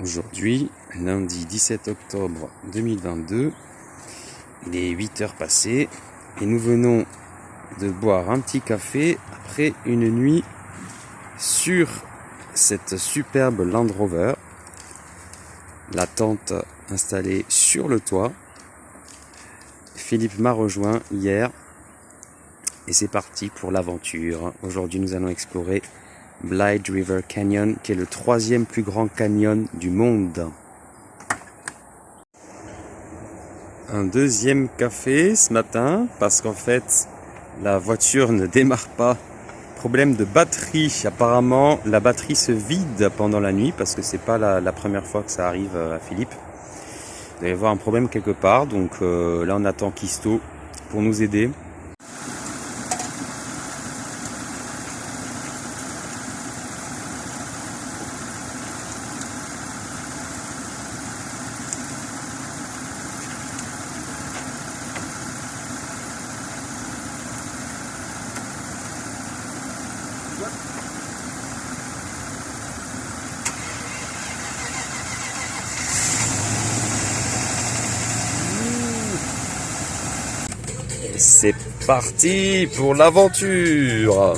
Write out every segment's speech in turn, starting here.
Aujourd'hui, lundi 17 octobre 2022, il est 8 heures passées et nous venons de boire un petit café après une nuit sur cette superbe Land Rover. La tente installée sur le toit. Philippe m'a rejoint hier et c'est parti pour l'aventure. Aujourd'hui, nous allons explorer Blythe River Canyon, qui est le 3e plus grand canyon du monde. Un deuxième café ce matin, parce qu'en fait, la voiture ne démarre pas. Problème de batterie. Apparemment, la batterie se vide pendant la nuit, parce que c'est pas la première fois que ça arrive à Philippe. Il doit y avoir un problème quelque part, donc là on attend Kisto pour nous aider. C'est parti pour l'aventure.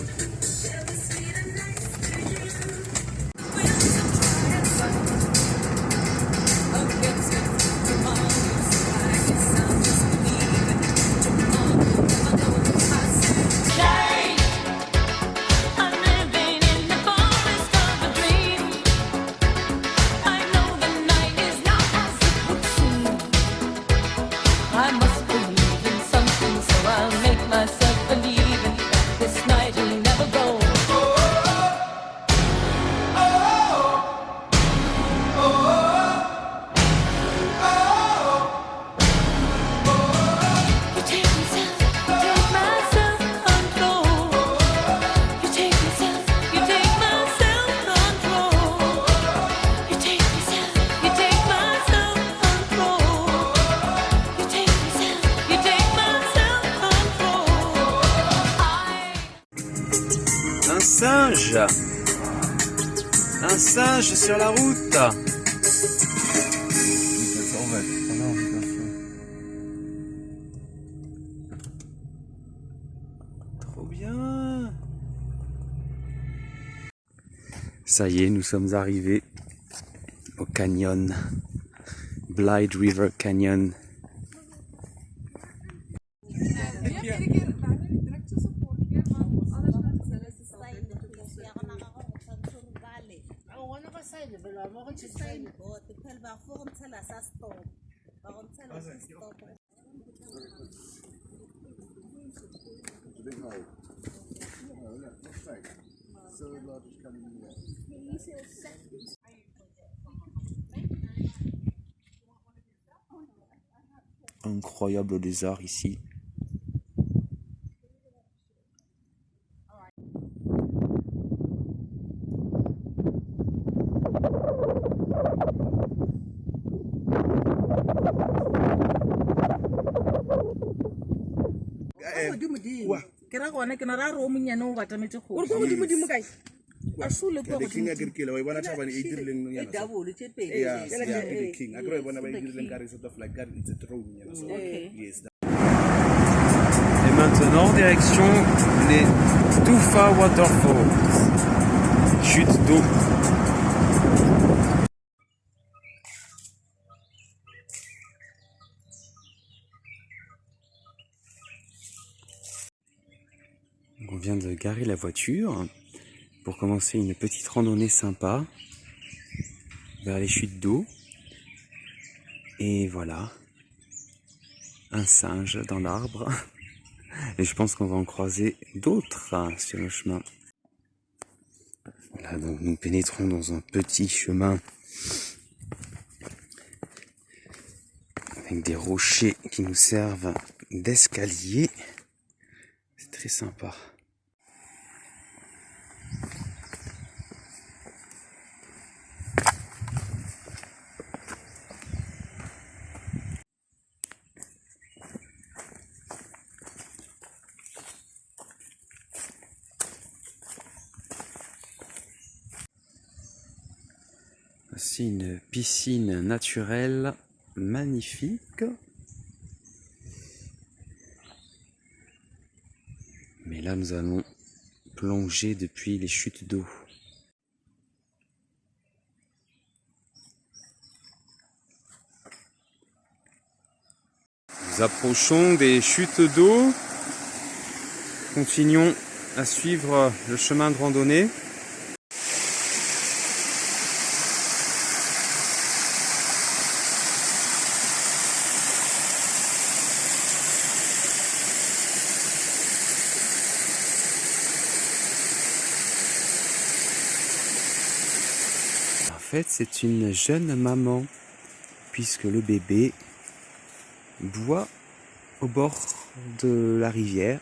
Un singe sur la route. Trop bien. Ça y est, nous sommes arrivés au canyon. Blythe River Canyon. Incroyable lézard ici. Et maintenant, direction les Tufa Waterfalls. Chute d'eau. On vient de garer la voiture pour commencer une petite randonnée sympa vers les chutes d'eau. Et voilà, un singe dans l'arbre. Et je pense qu'on va en croiser d'autres sur le chemin. Là, donc, nous pénétrons dans un petit chemin avec des rochers qui nous servent d'escalier. C'est très sympa. Voici une piscine naturelle magnifique. Mais là, nous allons plonger depuis les chutes d'eau. Nous approchons des chutes d'eau. Continuons à suivre le chemin de randonnée. En fait, c'est une jeune maman, puisque le bébé boit au bord de la rivière.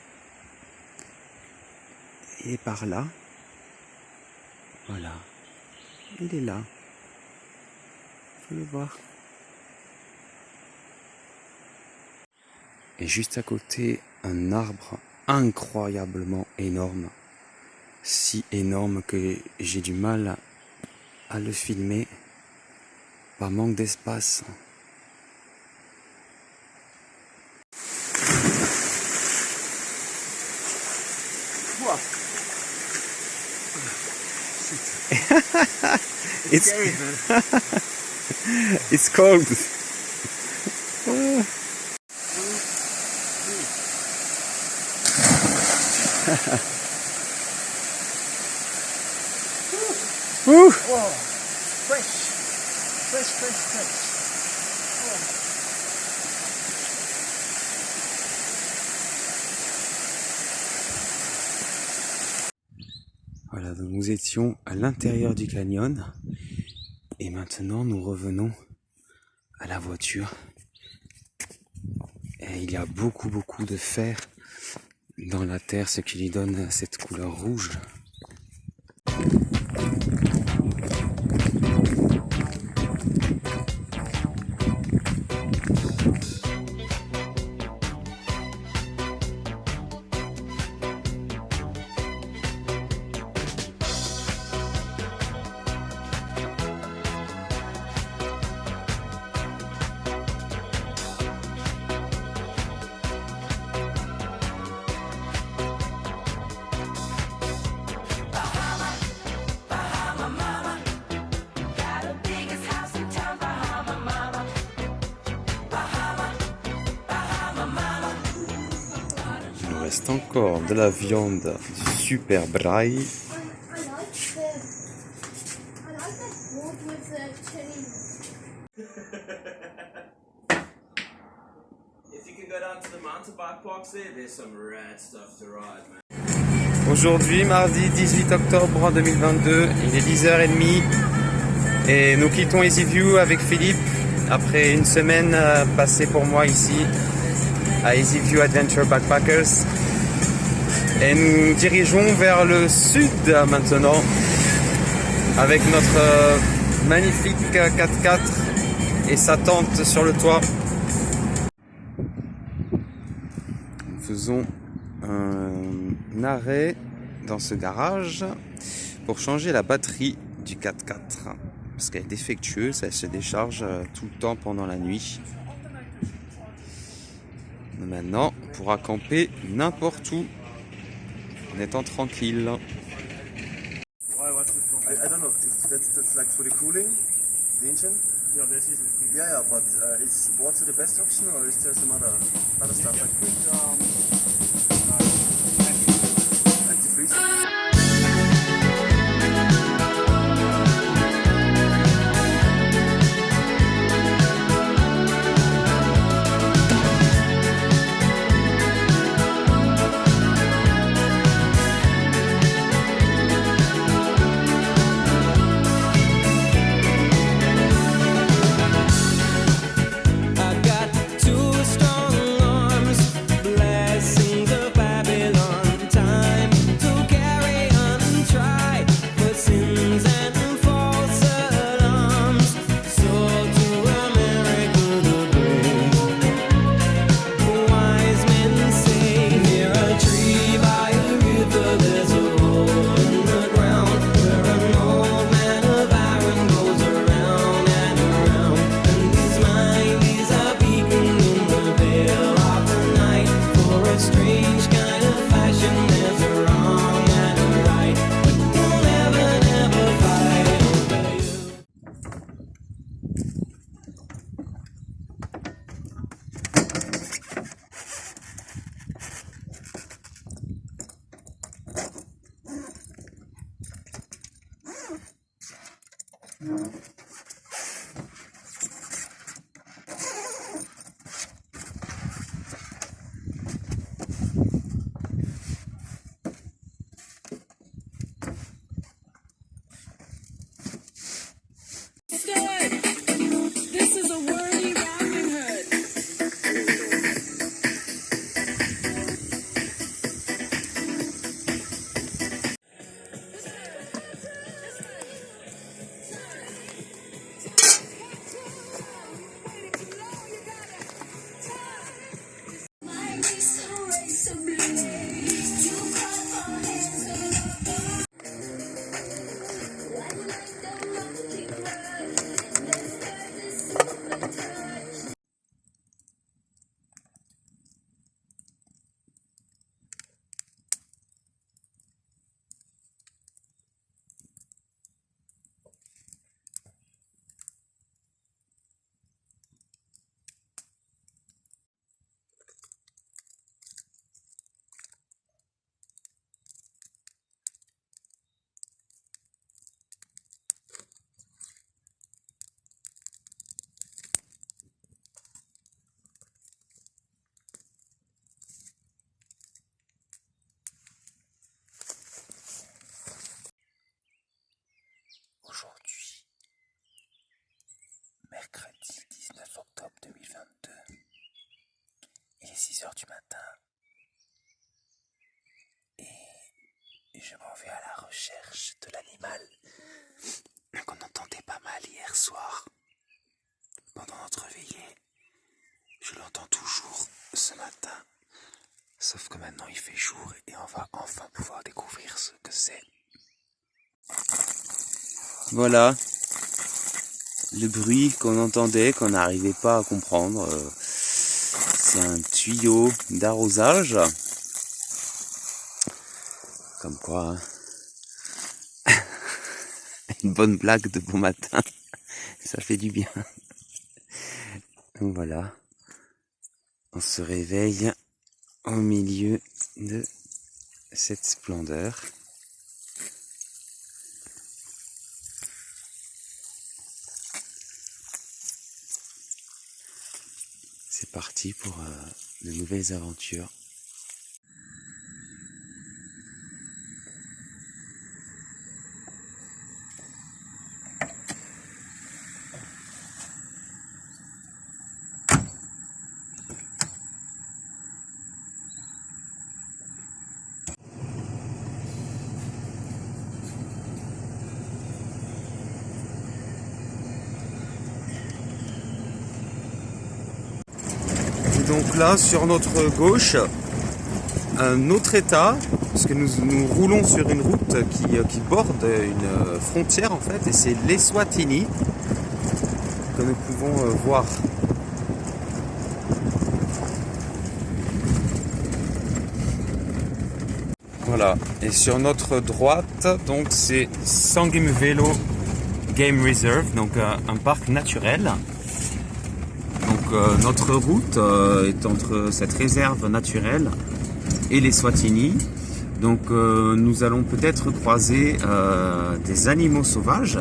Et par là, voilà, il est là, vous pouvez le voir. Et juste à côté, un arbre incroyablement énorme, si énorme que j'ai du mal à le filmer par manque d'espace. It's scary, man. It's cold. Whoa, fresh. Voilà, donc nous étions à l'intérieur du canyon et maintenant nous revenons à la voiture. Et il y a beaucoup de fer dans la terre, ce qui lui donne cette couleur rouge. Il nous reste encore de la viande du super braai. I like that board with the chili. If you can go down to the mountain bike parks there's some rad stuff to ride, man. Aujourd'hui, mardi 18 octobre 2022, il est 10h30 et nous quittons EasyView avec Philippe après une semaine passée pour moi ici à EasyView Adventure Backpackers. Et nous dirigeons vers le sud maintenant avec notre magnifique 4x4 et sa tente sur le toit. Nous faisons un arrêt dans ce garage pour changer la batterie du 4x4 parce qu'elle est défectueuse, elle se décharge tout le temps pendant la nuit. Maintenant, on pourra camper n'importe où en étant tranquille. I don't know if that's like for the cooling, the engine. Yeah, this is Yeah, but is water the best option or is there some other stuff like antifreeze? I got two strong arms, bless This is a wordy Robin Hood. Aujourd'hui, mercredi 19 octobre 2022, il est 6 heures du matin et je m'en vais à la recherche de l'animal qu'on entendait pas mal hier soir pendant notre veillée. Je l'entends toujours ce matin, sauf que maintenant il fait jour et on va enfin pouvoir découvrir ce que c'est. Voilà le bruit qu'on entendait, qu'on n'arrivait pas à comprendre. C'est un tuyau d'arrosage. Comme quoi, hein. Une bonne blague de bon matin, ça fait du bien. Donc voilà, on se réveille au milieu de cette splendeur. C'est parti pour de nouvelles aventures. Donc là, sur notre gauche, un autre état, parce que nous roulons sur une route qui borde une frontière en fait, et c'est l'Eswatini que nous pouvons voir. Voilà, et sur notre droite, donc c'est Sangimvelo Game Reserve, donc un parc naturel. Donc notre route est entre cette réserve naturelle et les Swatini. Donc nous allons peut-être croiser des animaux sauvages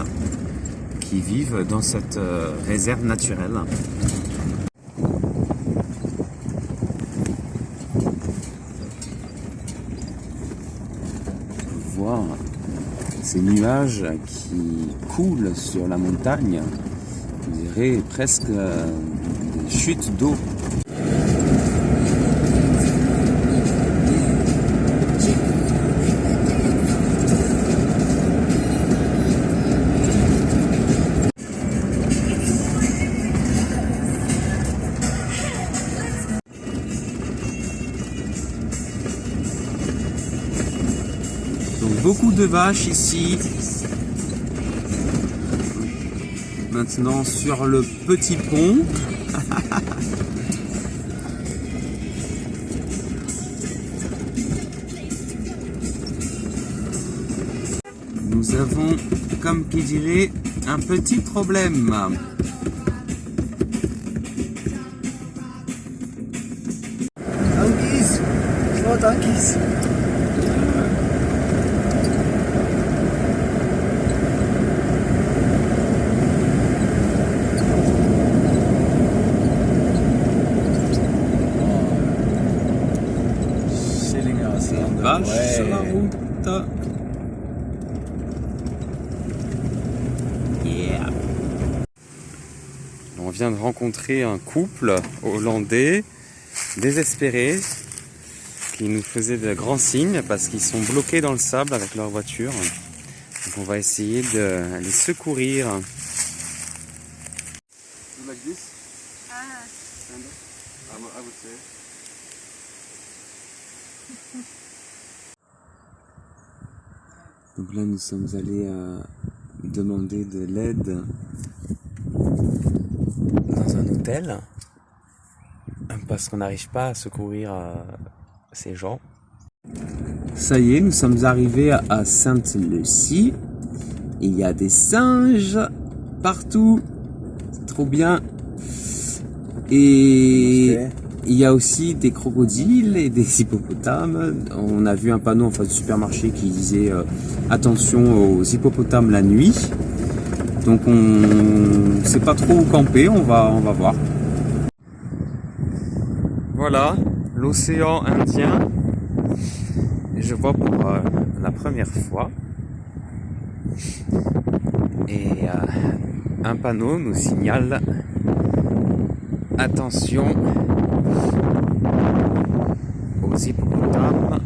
qui vivent dans cette réserve naturelle. On peut voir ces nuages qui coulent sur la montagne. On dirait presque des chutes d'eau. Donc beaucoup de vaches ici. Maintenant sur le petit pont. Nous avons, comme qui dirait, un petit problème. Donkeys! Small donkeys! la route. Yeah. On vient de rencontrer un couple hollandais désespéré qui nous faisait de grands signes parce qu'ils sont bloqués dans le sable avec leur voiture. Donc on va essayer de les secourir. Like this? Ah. Kind of? I would say. Donc là nous sommes allés demander de l'aide dans un hôtel parce qu'on n'arrive pas à secourir ces gens. Ça y est, nous sommes arrivés à Sainte-Lucie. Il y a des singes partout, c'est trop bien. Et il y a aussi des crocodiles et des hippopotames. On a vu un panneau en face du supermarché qui disait attention aux hippopotames la nuit. Donc on ne sait pas trop où camper, on va voir. Voilà, l'océan Indien. Et je vois pour la première fois. Et un panneau nous signale attention aux hippopotames,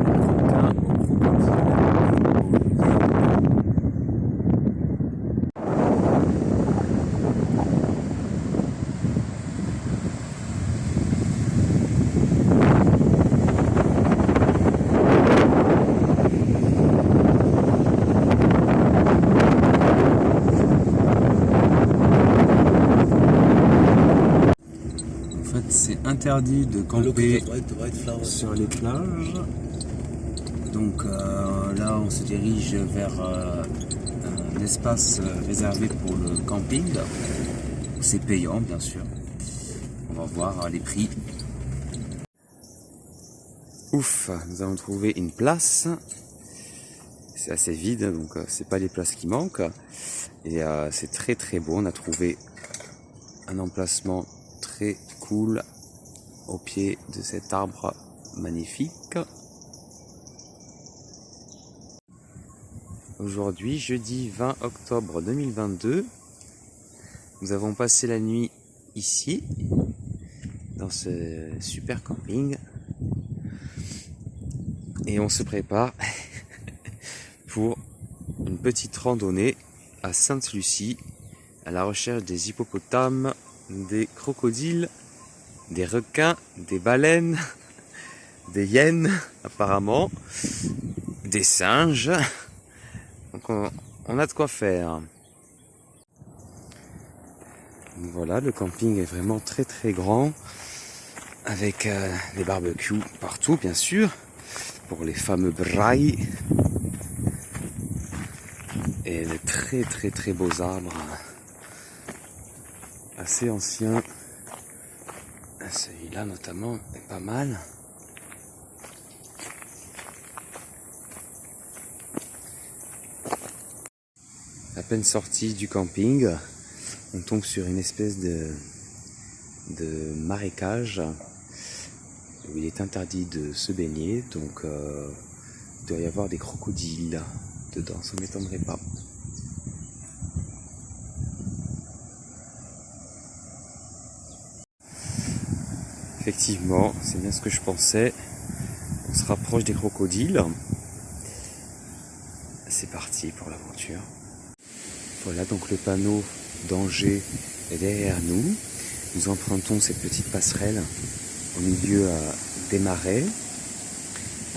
requins, aux crocodiles. C'est interdit de camper sur les plages. Donc là on se dirige vers un espace réservé pour le camping. C'est payant bien sûr. On va voir les prix. Ouf, nous avons trouvé une place. C'est assez vide donc c'est pas les places qui manquent. Et c'est très très beau. On a trouvé un emplacement très cool au pied de cet arbre magnifique. Aujourd'hui, jeudi 20 octobre 2022, nous avons passé la nuit ici, dans ce super camping, et on se prépare pour une petite randonnée à Sainte-Lucie, à la recherche des hippopotames, des crocodiles, des requins, des baleines, des hyènes apparemment, des singes. Donc on a de quoi faire. Voilà, le camping est vraiment très très grand, avec des barbecues partout bien sûr, pour les fameux braai, et de très très très beaux arbres, assez anciens. Celui-là notamment est pas mal. À peine sorti du camping, on tombe sur une espèce de marécage où il est interdit de se baigner, donc il doit y avoir des crocodiles dedans, ça ne m'étonnerait pas. Effectivement, c'est bien ce que je pensais. On se rapproche des crocodiles. C'est parti pour l'aventure. Voilà, donc le panneau danger est derrière nous. Nous empruntons cette petite passerelle au milieu des marais,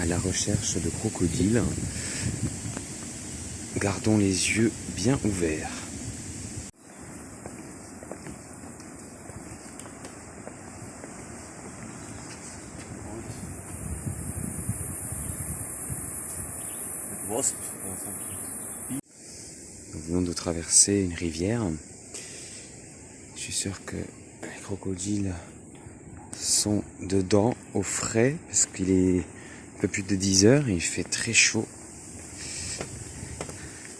à la recherche de crocodiles. Gardons les yeux bien ouverts. Nous venons de traverser une rivière. Je suis sûr que les crocodiles sont dedans au frais parce qu'il est un peu plus de 10 heures et il fait très chaud.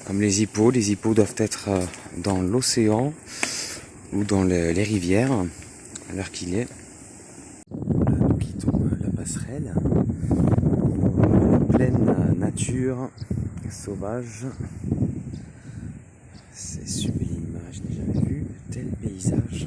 Comme les hippos doivent être dans l'océan ou dans les rivières à l'heure qu'il est. Voilà, nous quittons la passerelle. nature sauvage. C'est sublime, je n'ai jamais vu de tel paysage.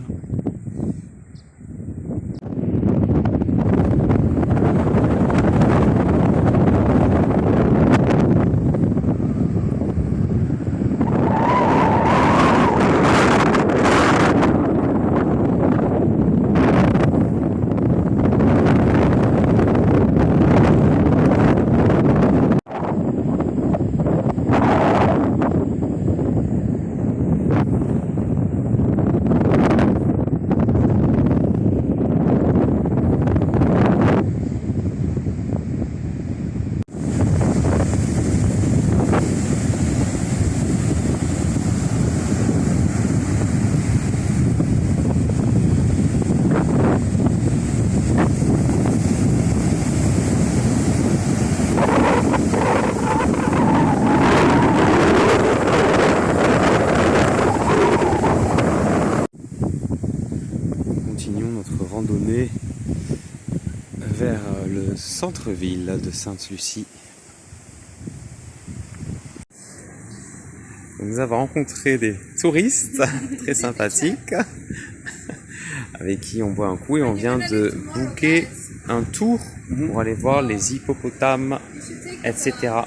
Continuons notre randonnée vers le centre-ville de Sainte-Lucie. Nous avons rencontré des touristes très sympathiques avec qui on boit un coup et on vient de booker un tour pour aller voir les hippopotames, etc.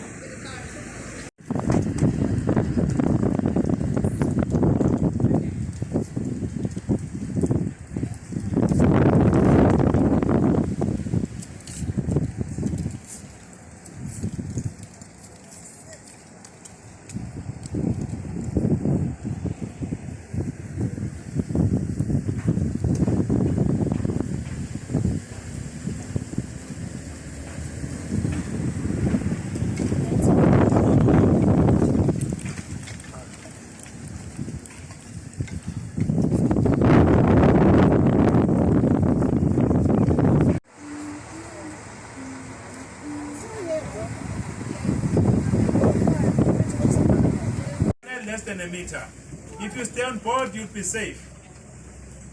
Less than a meter. If you stay on board, you'll be safe.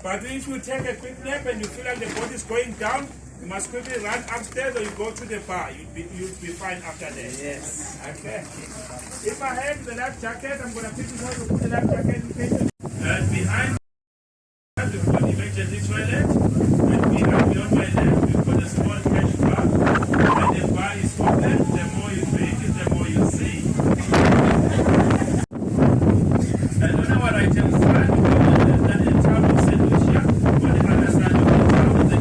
But if you take a quick nap and you feel like the boat is going down, you must quickly run upstairs or you go to the bar. You'll be fine after that. Yes. Okay. If I have the life jacket, I'm going to pick this out and put the life jacket in case. And behind, we've got the emergency toilet. And behind me on my left, we've got a small cash bar. And the bar is open. The more you drink, the more you see. I don't know what I can find in the town of St. Lucia, on the other side of the town. The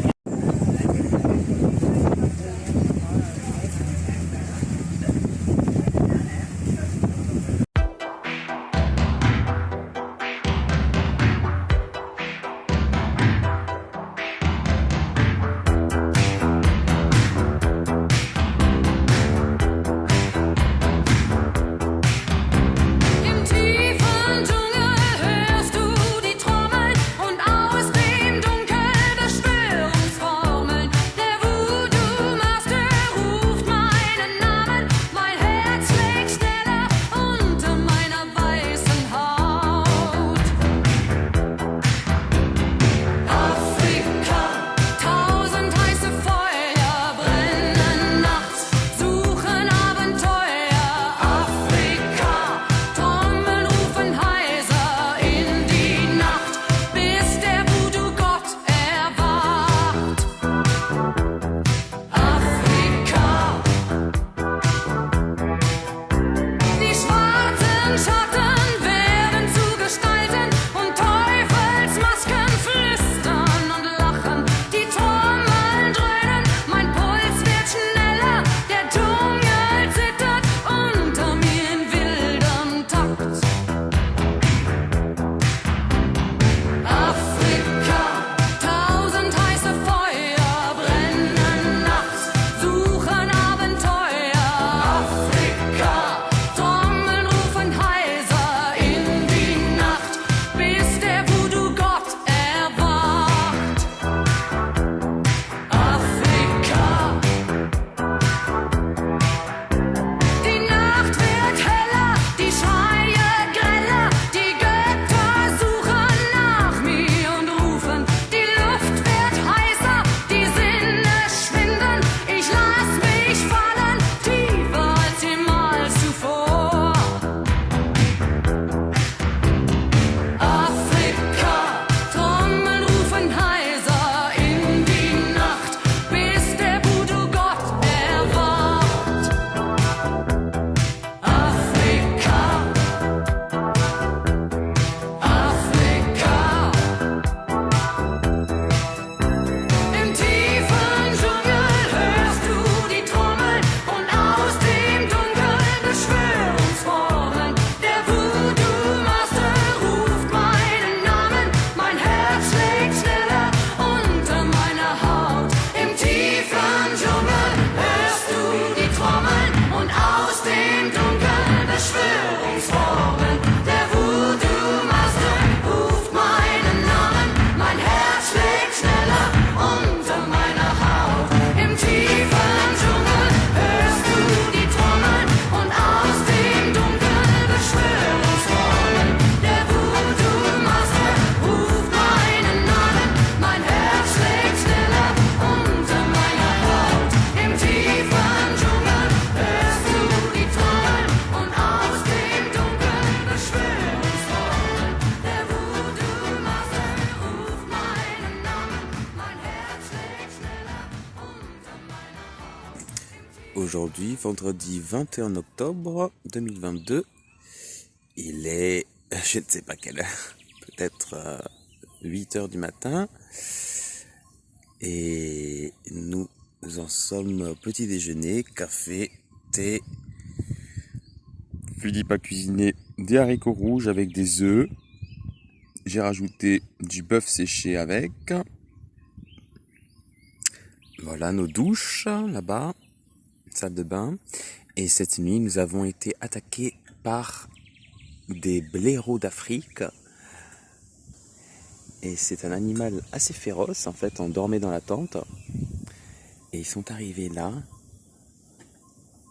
aujourd'hui, vendredi 21 octobre 2022. Il est, je ne sais pas quelle heure, peut-être 8 heures du matin. Et nous en sommes au petit déjeuner, café, thé. Philippe a cuisiné des haricots rouges avec des œufs. J'ai rajouté du bœuf séché avec. Voilà nos douches là-bas, salle de bain. Et cette nuit, nous avons été attaqués par des blaireaux d'Afrique. Et c'est un animal assez féroce. En fait, on dormait dans la tente. Et ils sont arrivés là.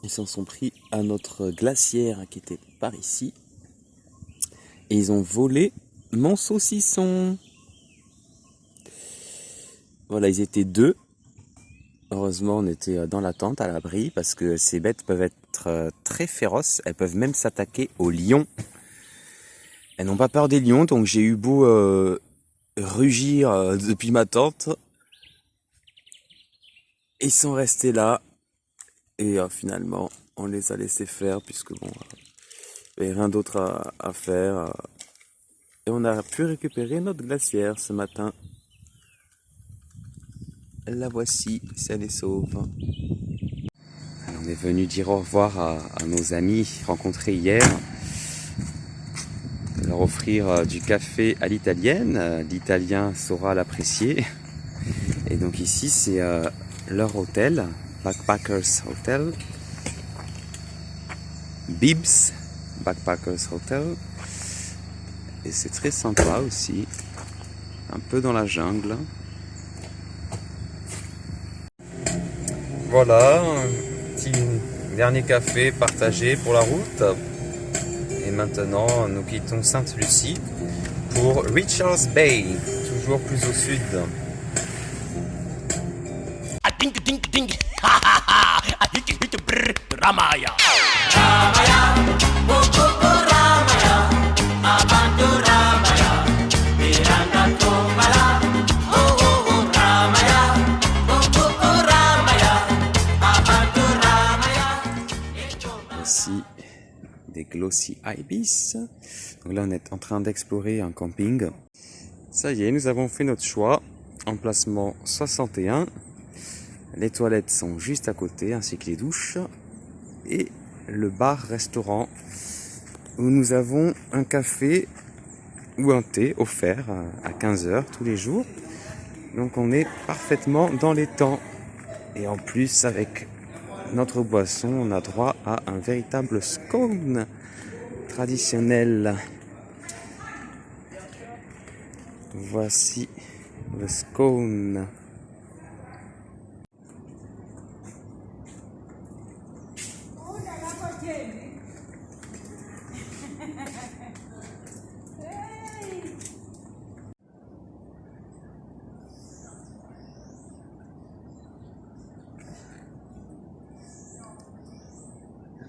Ils s'en sont pris à notre glacière qui était par ici. Et ils ont volé mon saucisson. Voilà, ils étaient 2. Heureusement, on était dans la tente à l'abri parce que ces bêtes peuvent être très féroces. Elles peuvent même s'attaquer aux lions. Elles n'ont pas peur des lions, donc j'ai eu beau rugir depuis ma tente. Ils sont restés là et finalement, on les a laissés faire puisque bon, il n'y avait rien d'autre à faire. Et on a pu récupérer notre glacière ce matin. La voici, si elle est sauve. Alors, on est venu dire au revoir à nos amis rencontrés hier. Leur offrir du café à l'italienne. L'italien saura l'apprécier. Et donc ici, c'est leur hôtel, Backpackers Hotel. Bibs Backpackers Hotel. Et c'est très sympa aussi. Un peu dans la jungle. Voilà, un petit dernier café partagé pour la route. Et maintenant, nous quittons Sainte-Lucie pour Richards Bay, toujours plus au sud. Voici des Glossy Ibis. Donc là, on est en train d'explorer un camping. Ça y est, nous avons fait notre choix. Emplacement 61. Les toilettes sont juste à côté, ainsi que les douches. Et le bar-restaurant où nous avons un café ou un thé offert à 15h tous les jours. Donc on est parfaitement dans les temps. Et en plus, avec notre boisson, on a droit à un véritable scone traditionnel. Voici le scone.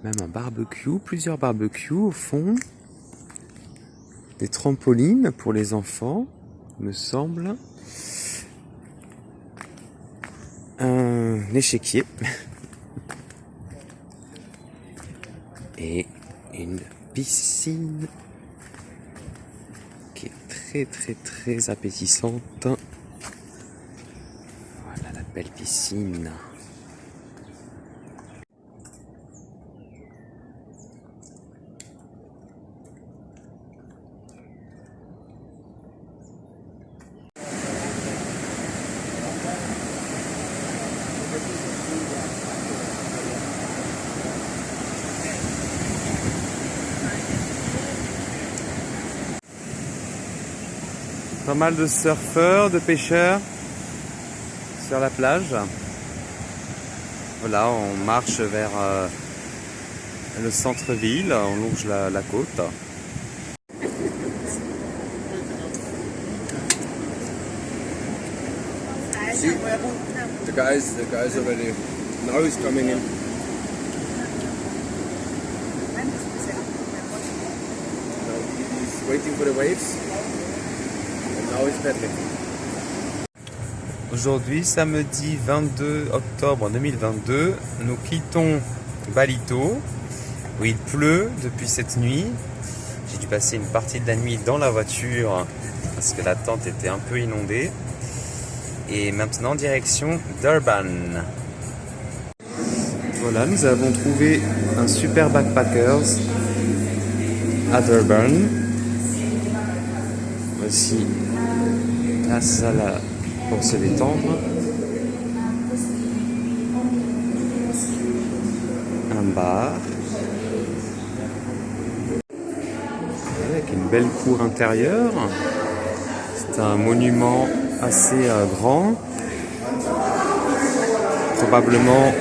Même un barbecue, plusieurs barbecues au fond. Des trampolines pour les enfants, me semble. Un échiquier. Et une piscine qui est très appétissante. Voilà la belle piscine. Pas mal de surfeurs, de pêcheurs sur la plage. Voilà, on marche vers le centre-ville, on longe la côte. See, the guys already. Now he's coming in. Now he's waiting for the waves. And now he's paddling. Aujourd'hui, samedi 22 octobre 2022, nous quittons Balito, où il pleut depuis cette nuit. J'ai dû passer une partie de la nuit dans la voiture parce que la tente était un peu inondée. Et maintenant, direction Durban. Voilà, nous avons trouvé un super backpackers à Durban. Voici la salle pour se détendre. Un bar. Avec une belle cour intérieure. C'est un monument assez grand. Probablement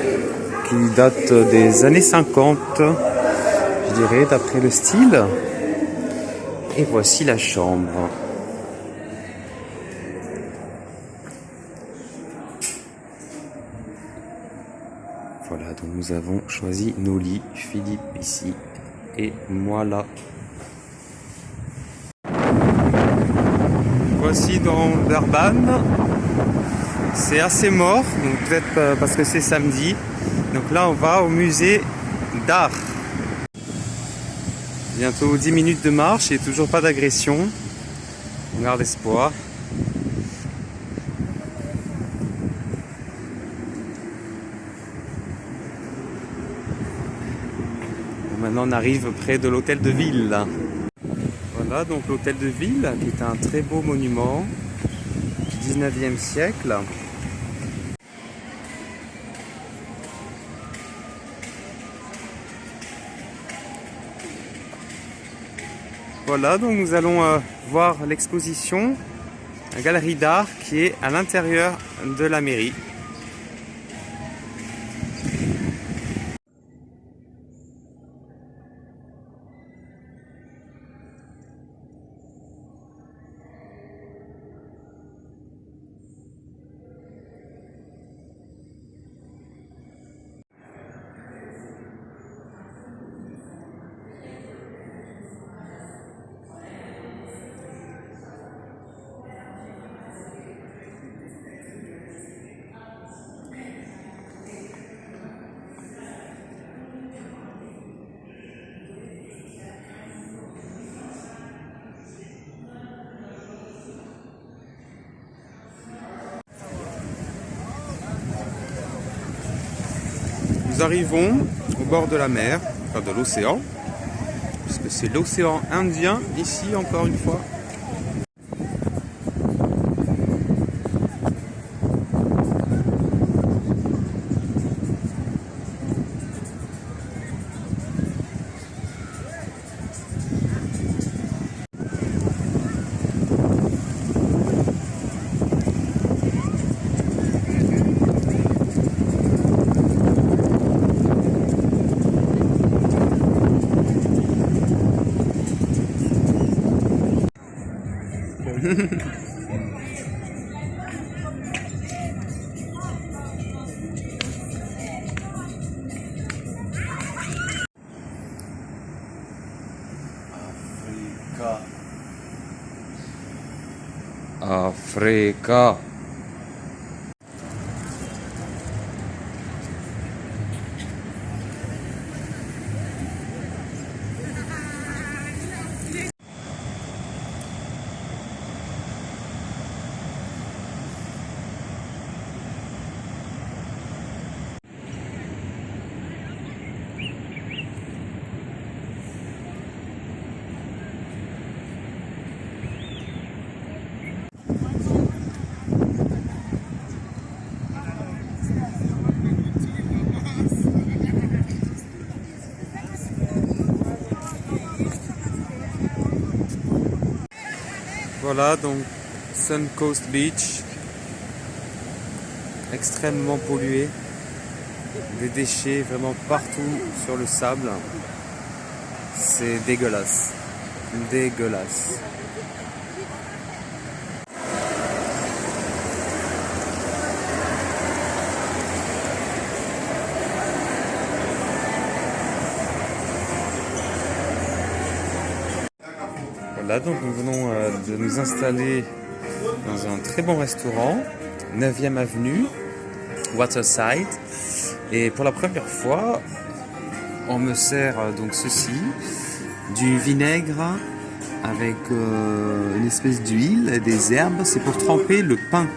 qui date des années 50, je dirais, d'après le style. Et voici la chambre. Voilà, donc nous avons choisi nos lits, Philippe ici et moi là. Voici dans Durban. C'est assez mort, donc peut-être parce que c'est samedi. Donc là, on va au musée d'art. Bientôt 10 minutes de marche et toujours pas d'agression. On garde espoir. Maintenant, on arrive près de l'hôtel de ville. Voilà, donc l'hôtel de ville, qui est un très beau monument du 19e siècle. Voilà, donc nous allons voir l'exposition, la galerie d'art qui est à l'intérieur de la mairie. Nous arrivons au bord de la mer, enfin de l'océan, puisque c'est l'océan Indien ici encore une fois. Africa. Voilà donc Sun Coast Beach, extrêmement pollué, des déchets vraiment partout sur le sable, c'est dégueulasse, dégueulasse. Voilà, donc nous venons de nous installer dans un très bon restaurant, 9e avenue, Waterside. Et pour la première fois, on me sert donc ceci, du vinaigre avec une espèce d'huile et des herbes. C'est pour tremper le pain.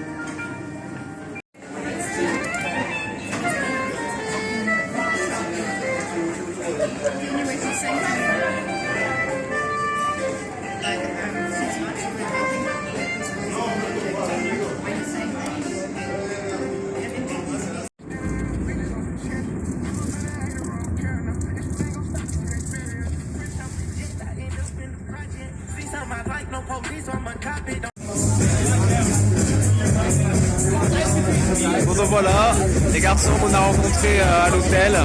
Bon donc voilà, les garçons qu'on a rencontrés à l'hôtel,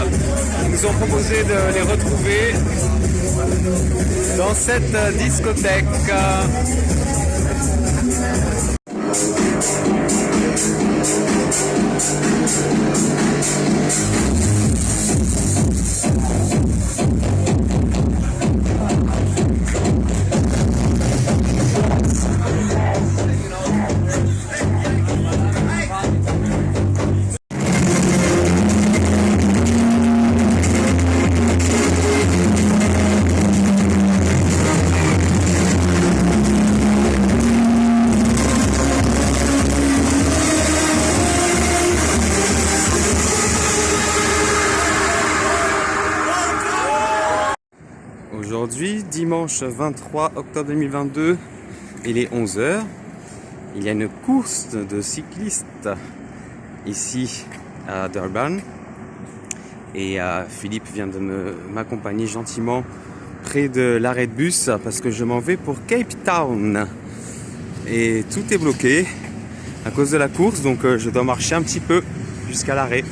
ils nous ont proposé de les retrouver dans cette discothèque. Aujourd'hui, dimanche 23 octobre 2022, il est 11h. Il y a une course de cyclistes ici à Durban. Et Philippe vient de m'accompagner gentiment près de l'arrêt de bus parce que je m'en vais pour Cape Town. Et tout est bloqué à cause de la course, donc je dois marcher un petit peu jusqu'à l'arrêt.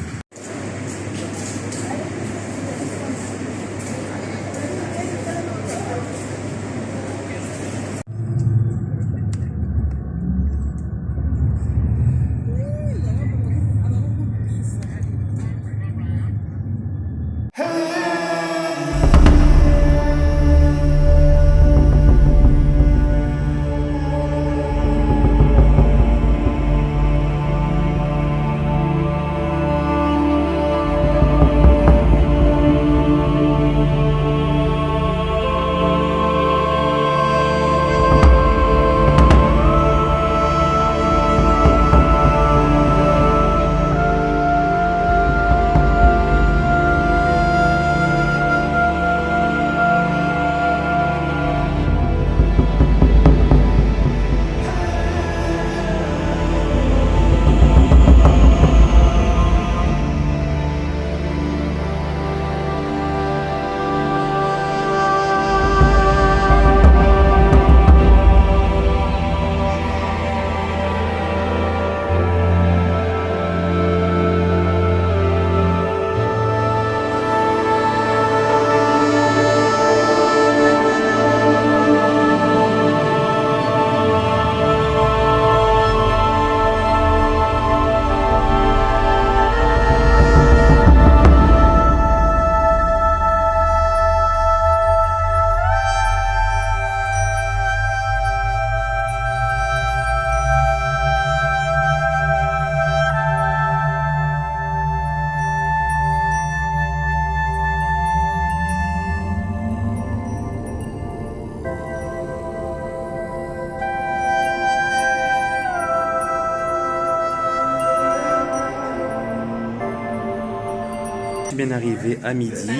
Bien arrivé à midi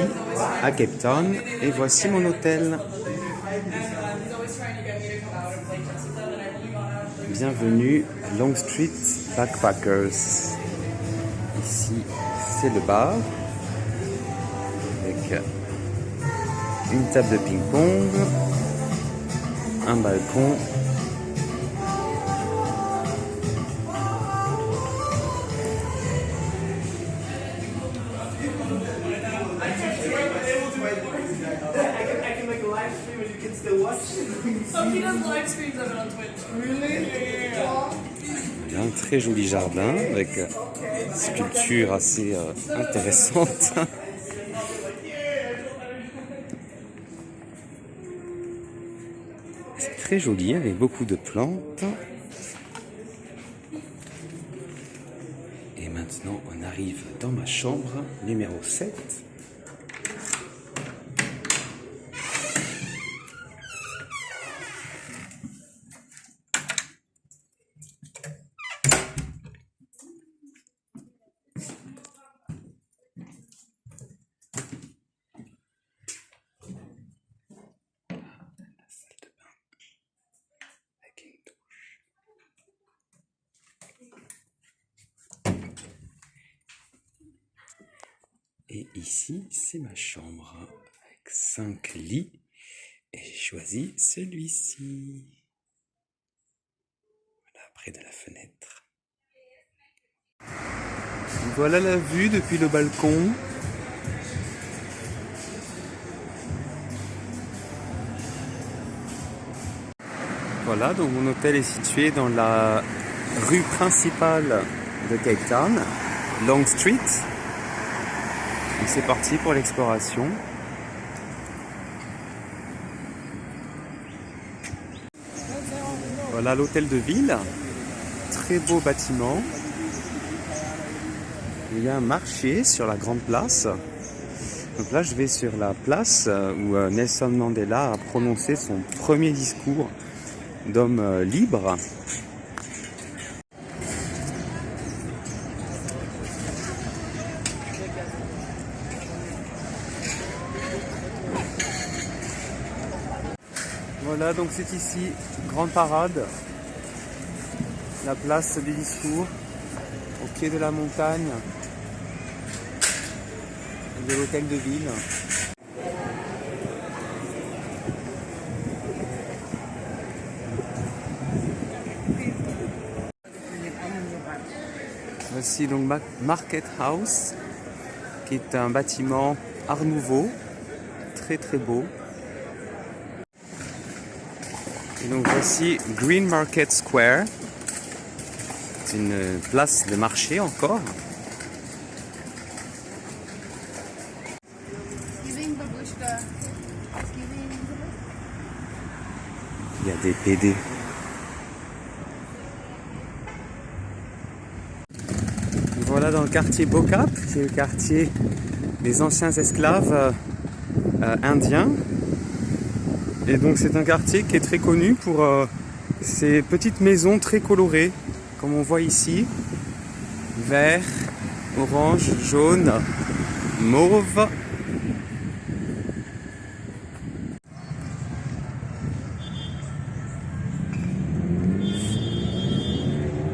à Cape Town et voici mon hôtel. Bienvenue à Long Street Backpackers. Ici c'est le bar avec une table de ping-pong, un balcon. Il y a un très joli jardin avec des sculptures assez intéressantes. C'est très joli avec beaucoup de plantes. Maintenant, on arrive dans ma chambre numéro 7. Et ici, c'est ma chambre avec 5 lits et j'ai choisi celui-ci. Voilà, près de la fenêtre. Voilà la vue depuis le balcon. Voilà, donc mon hôtel est situé dans la rue principale de Cape Town, Long Street. Donc c'est parti pour l'exploration. Voilà l'hôtel de ville, très beau bâtiment. Il y a un marché sur la grande place. Donc là je vais sur la place où Nelson Mandela a prononcé son premier discours d'homme libre. Voilà, donc c'est ici, grande parade, la place du discours, au pied de la montagne, de l'hôtel de ville. Voici donc Market House, qui est un bâtiment Art Nouveau, très très beau. Et donc voici Green Market Square, c'est une place de marché encore. Il y a des PD. Voilà dans le quartier Bokap, qui est le quartier des anciens esclaves indiens. Et donc c'est un quartier qui est très connu pour ces petites maisons très colorées, comme on voit ici. Vert, orange, jaune, mauve.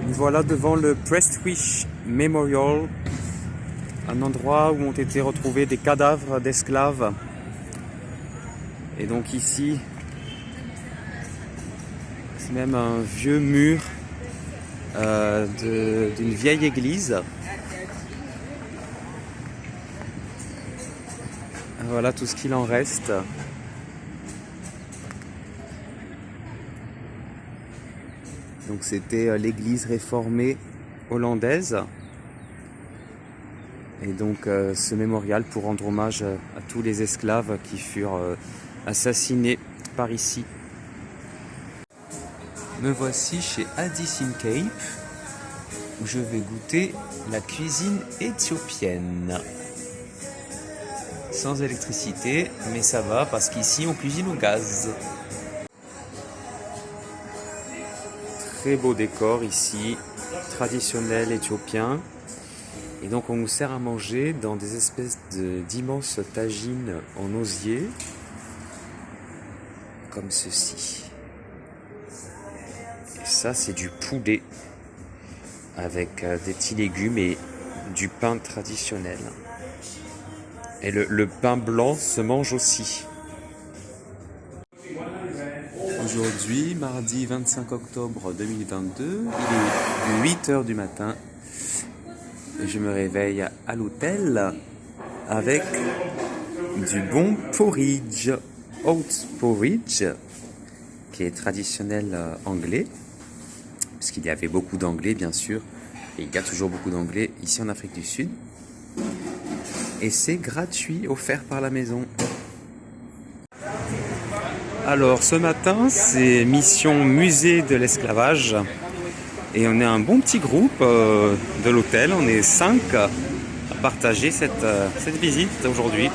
Voilà devant le Prestwick Memorial, un endroit où ont été retrouvés des cadavres d'esclaves. Et donc ici, c'est même un vieux mur d'une vieille église. Voilà tout ce qu'il en reste. Donc c'était l'église réformée hollandaise. Et donc ce mémorial pour rendre hommage à tous les esclaves qui furent assassinés par ici. Me voici chez Addison Cape, où je vais goûter la cuisine éthiopienne. Sans électricité, mais ça va parce qu'ici on cuisine au gaz. Très beau décor ici, traditionnel éthiopien. Et donc on nous sert à manger dans des espèces d'immenses tagines en osier, comme ceci. Et ça c'est du poulet, avec des petits légumes et du pain traditionnel. Et le pain blanc se mange aussi. Aujourd'hui, mardi 25 octobre 2022, il est 8h du matin. Et je me réveille à l'hôtel avec du bon porridge, oat porridge, qui est traditionnel anglais, puisqu'il y avait beaucoup d'anglais bien sûr, et il y a toujours beaucoup d'anglais ici en Afrique du Sud. Et c'est gratuit, offert par la maison. Alors ce matin, c'est mission musée de l'esclavage. Et on est un bon petit groupe de l'hôtel. On est 5 à partager cette visite aujourd'hui.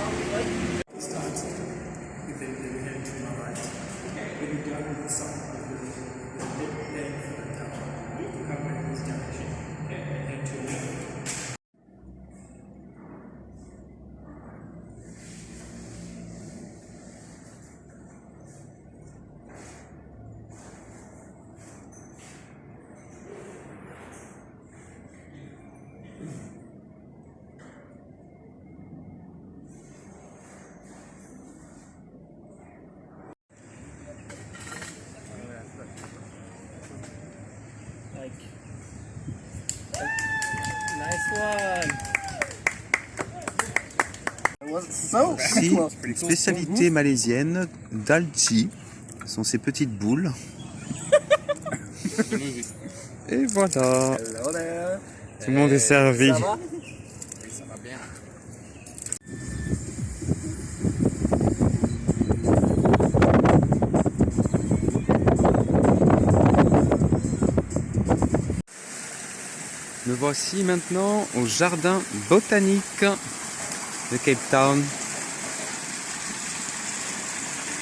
Ici, spécialité malaisienne, dalchi, sont ces petites boules. Et voilà, tout le monde est servi. Me voici maintenant au jardin botanique de Cape Town,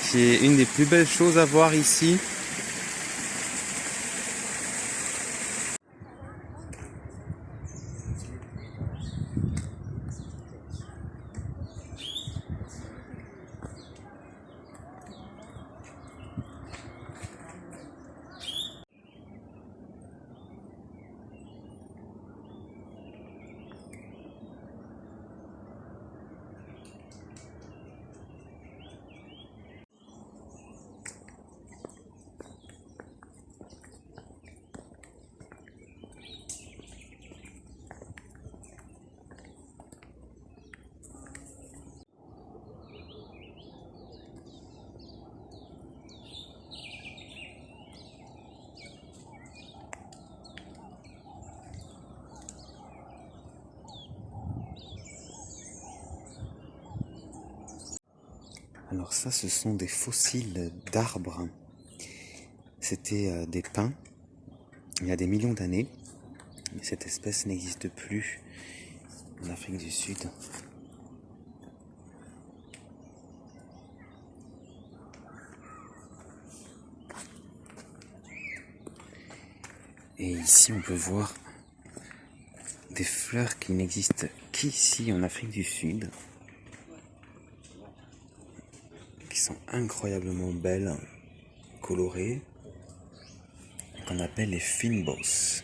qui est une des plus belles choses à voir ici. Alors ça, ce sont des fossiles d'arbres. C'était des pins il y a des millions d'années. Mais cette espèce n'existe plus en Afrique du Sud. Et ici, on peut voir des fleurs qui n'existent qu'ici en Afrique du Sud, qui sont incroyablement belles, colorées, qu'on appelle les fynbos.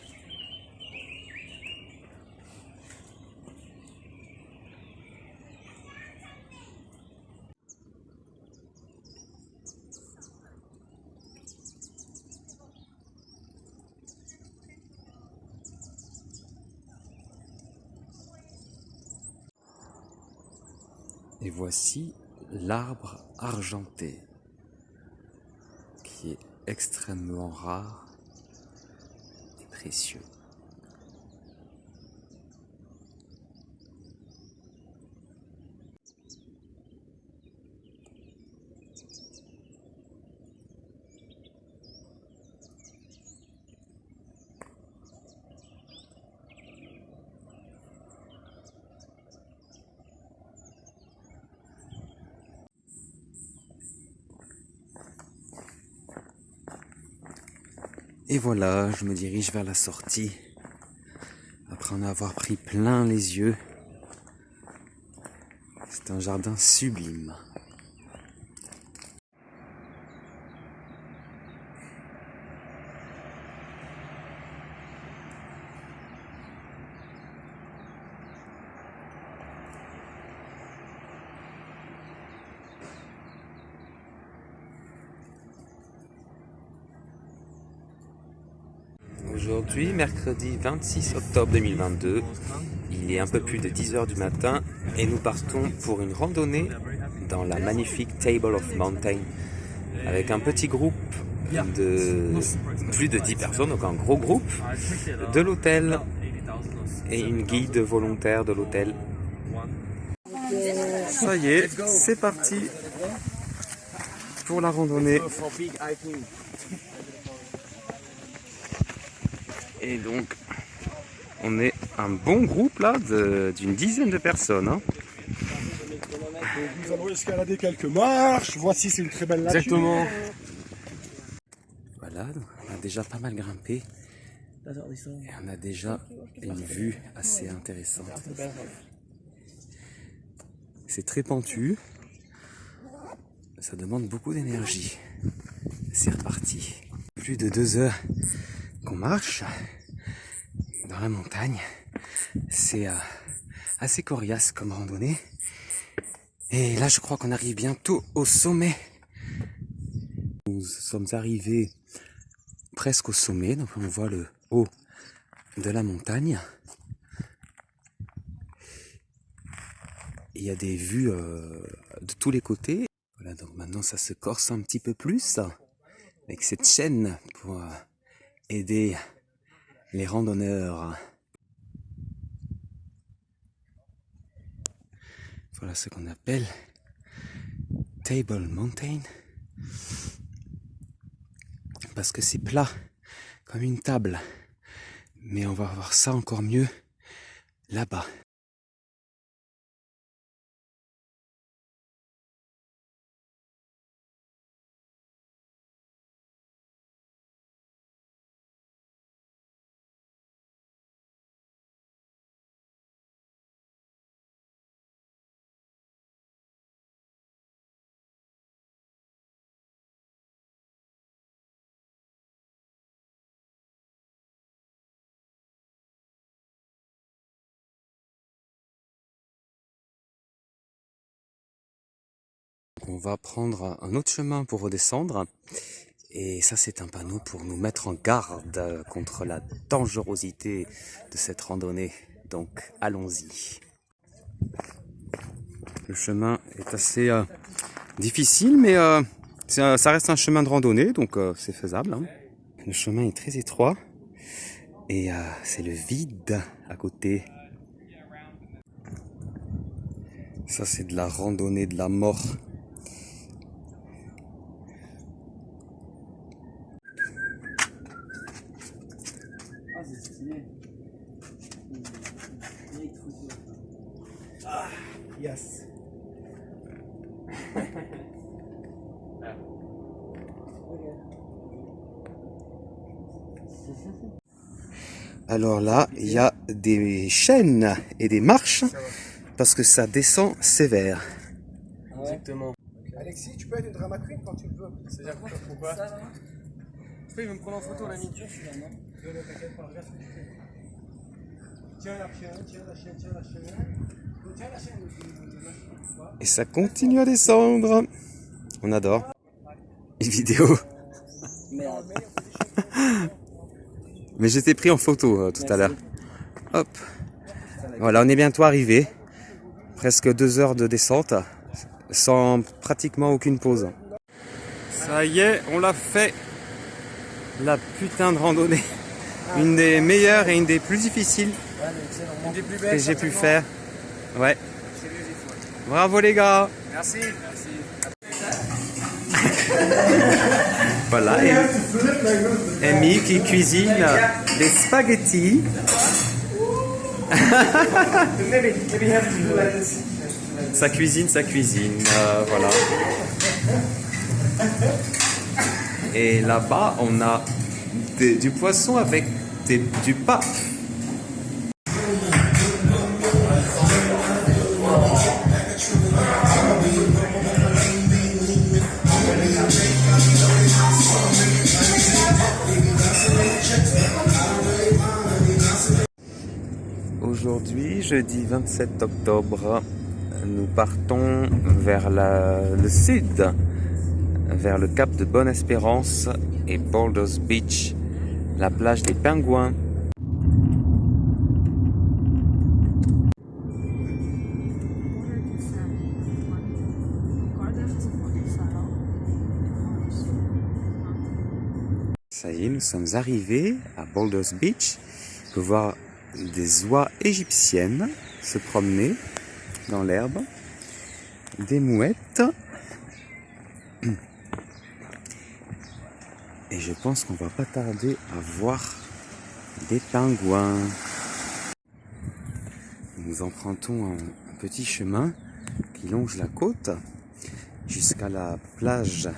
Et voici l'arbre argenté, qui est extrêmement rare et précieux. Et voilà, je me dirige vers la sortie, après en avoir pris plein les yeux. C'est un jardin sublime. Aujourd'hui, mercredi 26 octobre 2022, il est un peu plus de 10 h du matin et nous partons pour une randonnée dans la magnifique Table of Mountain avec un petit groupe de plus de 10 personnes, donc un gros groupe de l'hôtel et une guide volontaire de l'hôtel. Ça y est, c'est parti pour la randonnée. Et donc, on est un bon groupe là d'une dizaine de personnes. Hein. Nous allons escalader quelques marches. Voici, c'est une très belle nature. Exactement. Voilà, donc on a déjà pas mal grimpé. Et on a déjà une vue assez intéressante. C'est très pentu. Ça demande beaucoup d'énergie. C'est reparti. Plus de 2 heures qu'on marche dans la montagne. C'est assez coriace comme randonnée. Et là, je crois qu'on arrive bientôt au sommet. Nous sommes arrivés presque au sommet. Donc on voit le haut de la montagne. Il y a des vues de tous les côtés. Voilà, donc maintenant ça se corse un petit peu plus avec cette chaîne pour aider les randonneurs. Voilà ce qu'on appelle Table Mountain. Parce que c'est plat comme une table. Mais on va voir ça encore mieux là-bas. On va prendre un autre chemin pour redescendre. Et ça, c'est un panneau pour nous mettre en garde contre la dangerosité de cette randonnée. Donc, allons-y. Le chemin est assez difficile, mais ça reste un chemin de randonnée, donc c'est faisable. Hein. Le chemin est très étroit et c'est le vide à côté. Ça, c'est de la randonnée de la mort. Yes. Alors là, il y a des chaînes et des marches parce que ça descend sévère. Exactement. Alexis, tu peux être une drama queen quand tu le veux. C'est-à-dire pourquoi? Il veut me prendre en photo, l'ami. Tiens la chienne, tiens la chienne, tiens la chienne. Tiens la chienne. Et ça continue à descendre. On adore. Une vidéo. Mais j'étais pris en photo tout à l'heure. Hop. Voilà, on est bientôt arrivé. Presque 2 heures de descente. Sans pratiquement aucune pause. Ça y est, on l'a fait. La putain de randonnée. Une des meilleures et une des plus difficiles que j'ai pu faire. Ouais. Bravo les gars. Merci. Voilà. Amy qui cuisine des spaghettis. Ça cuisine. Voilà. Et là-bas, on a du poisson avec du pain. Aujourd'hui, jeudi 27 octobre, nous partons vers le sud, vers le cap de Bonne-Espérance et Boulders Beach, la plage des Pingouins. Ça y est, nous sommes arrivés à Boulders Beach. On peut voir des oies égyptiennes se promener dans l'herbe, des mouettes. Et je pense qu'on va pas tarder à voir des pingouins. Nous empruntons un petit chemin qui longe la côte jusqu'à la plage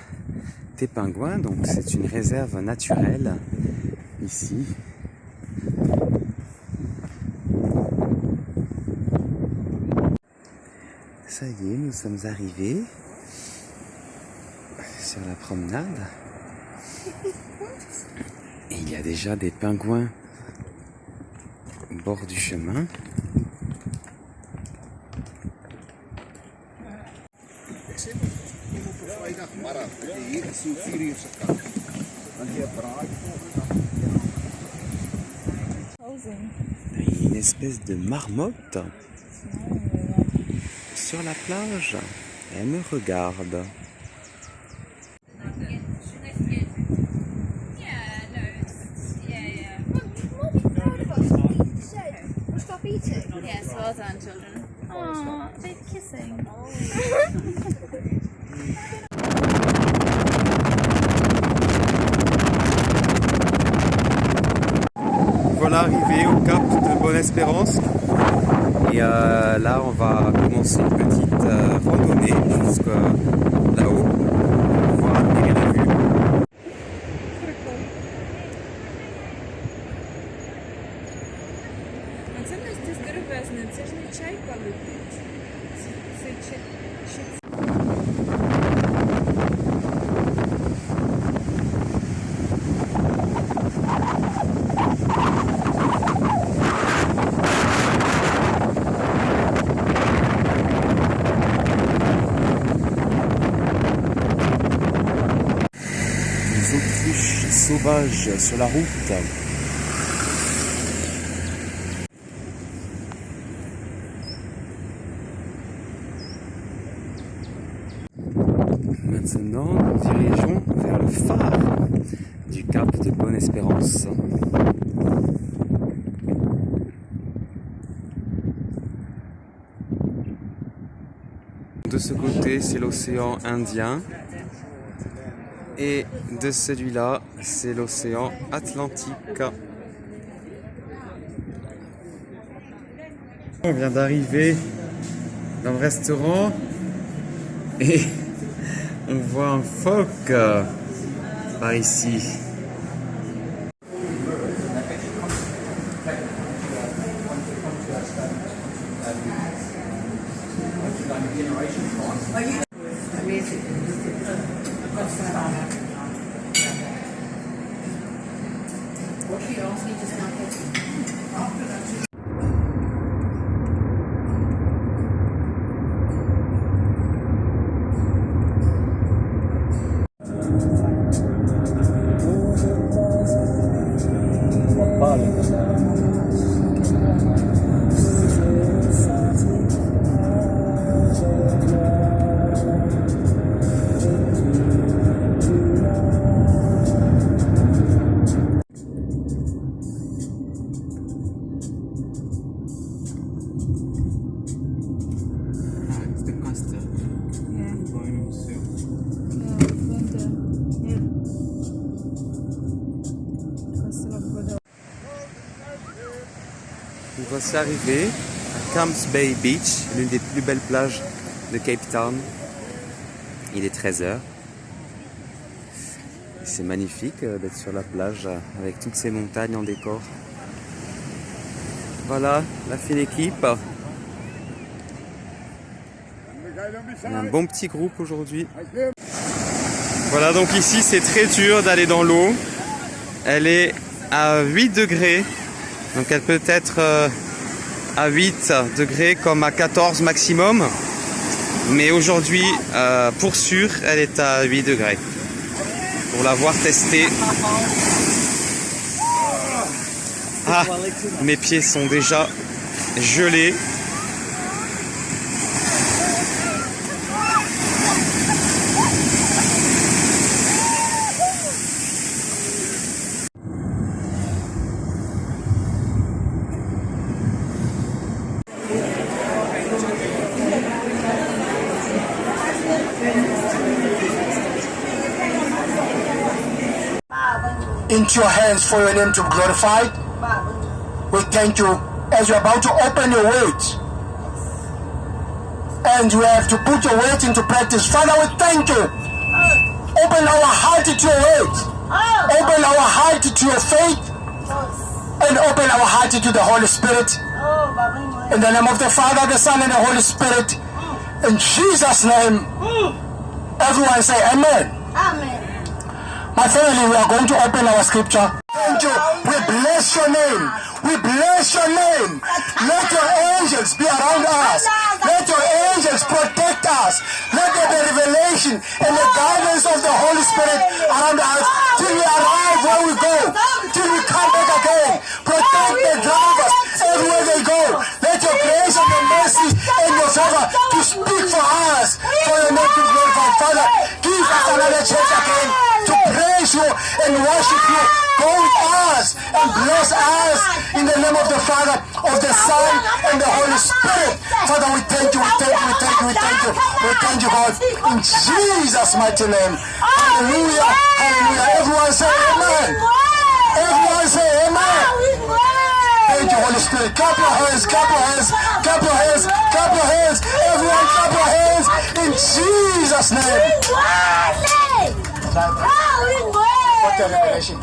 des pingouins. Donc c'est une réserve naturelle ici. Ça y est, nous sommes arrivés sur la promenade. Et il y a déjà des pingouins au bord du chemin. Une espèce de marmotte sur la plage. Elle me regarde. Stop eating. Yes, well done, children. Oh, they're kissing. Voilà, arrivé au cap de Bonne-Espérance. Et là, on va commencer une petite randonnée jusqu'à là-haut pour pouvoir admirer la vue. Це не стеребезне, це ж не чайка летить. Це Les autruches sauvages sur la route. Maintenant, nous dirigeons vers le phare du cap de Bonne-Espérance. De ce côté, c'est l'océan Indien. Et de celui-là, c'est l'océan Atlantique. On vient d'arriver dans le restaurant et on voit un phoque par ici. Nous voici arrivés à Camps Bay Beach, l'une des plus belles plages de Cape Town. Il est 13h. C'est magnifique d'être sur la plage avec toutes ces montagnes en décor. Voilà la fine équipe. On a un bon petit groupe aujourd'hui. Voilà, donc ici c'est très dur d'aller dans l'eau. Elle est à 8 degrés. Donc elle peut être à 8 degrés comme à 14 maximum. Mais aujourd'hui, pour sûr, elle est à 8 degrés. Pour l'avoir testée. Ah, mes pieds sont déjà gelés. Into your hands for your name to be glorified. we thank you as you're about to open your word. And you have to put your word into practice. Father, we thank you. Open our heart to your word. Open our heart to your faith. And open our heart to the Holy Spirit. In the name of the Father, the Son, and the Holy Spirit. In Jesus' name. Everyone say amen. Amen. My family, we are going to open our scripture. Thank you. We bless your name. We bless your name. Let your angels be around us. Let your angels protect us. Let there be revelation and the guidance of the Holy Spirit around us till we arrive where we go, till we come back again. Protect the drivers everywhere they go. Let your grace and your mercy and your favor to speak for us, for your name to be glorified. Father, give us another chance again to praise you and worship you. Go with us and bless us in the name of the Father, of the Son, and the Holy Spirit. Father, we thank you, we thank you, we thank you, we thank you. We thank you, God, in Jesus' mighty name. Hallelujah, hallelujah. Everyone say amen. Everyone say amen. Thank you, Holy Spirit. Clap your hands, clap your hands, clap your hands, clap your hands. Everyone clap your hands in Jesus' name. What the revelation.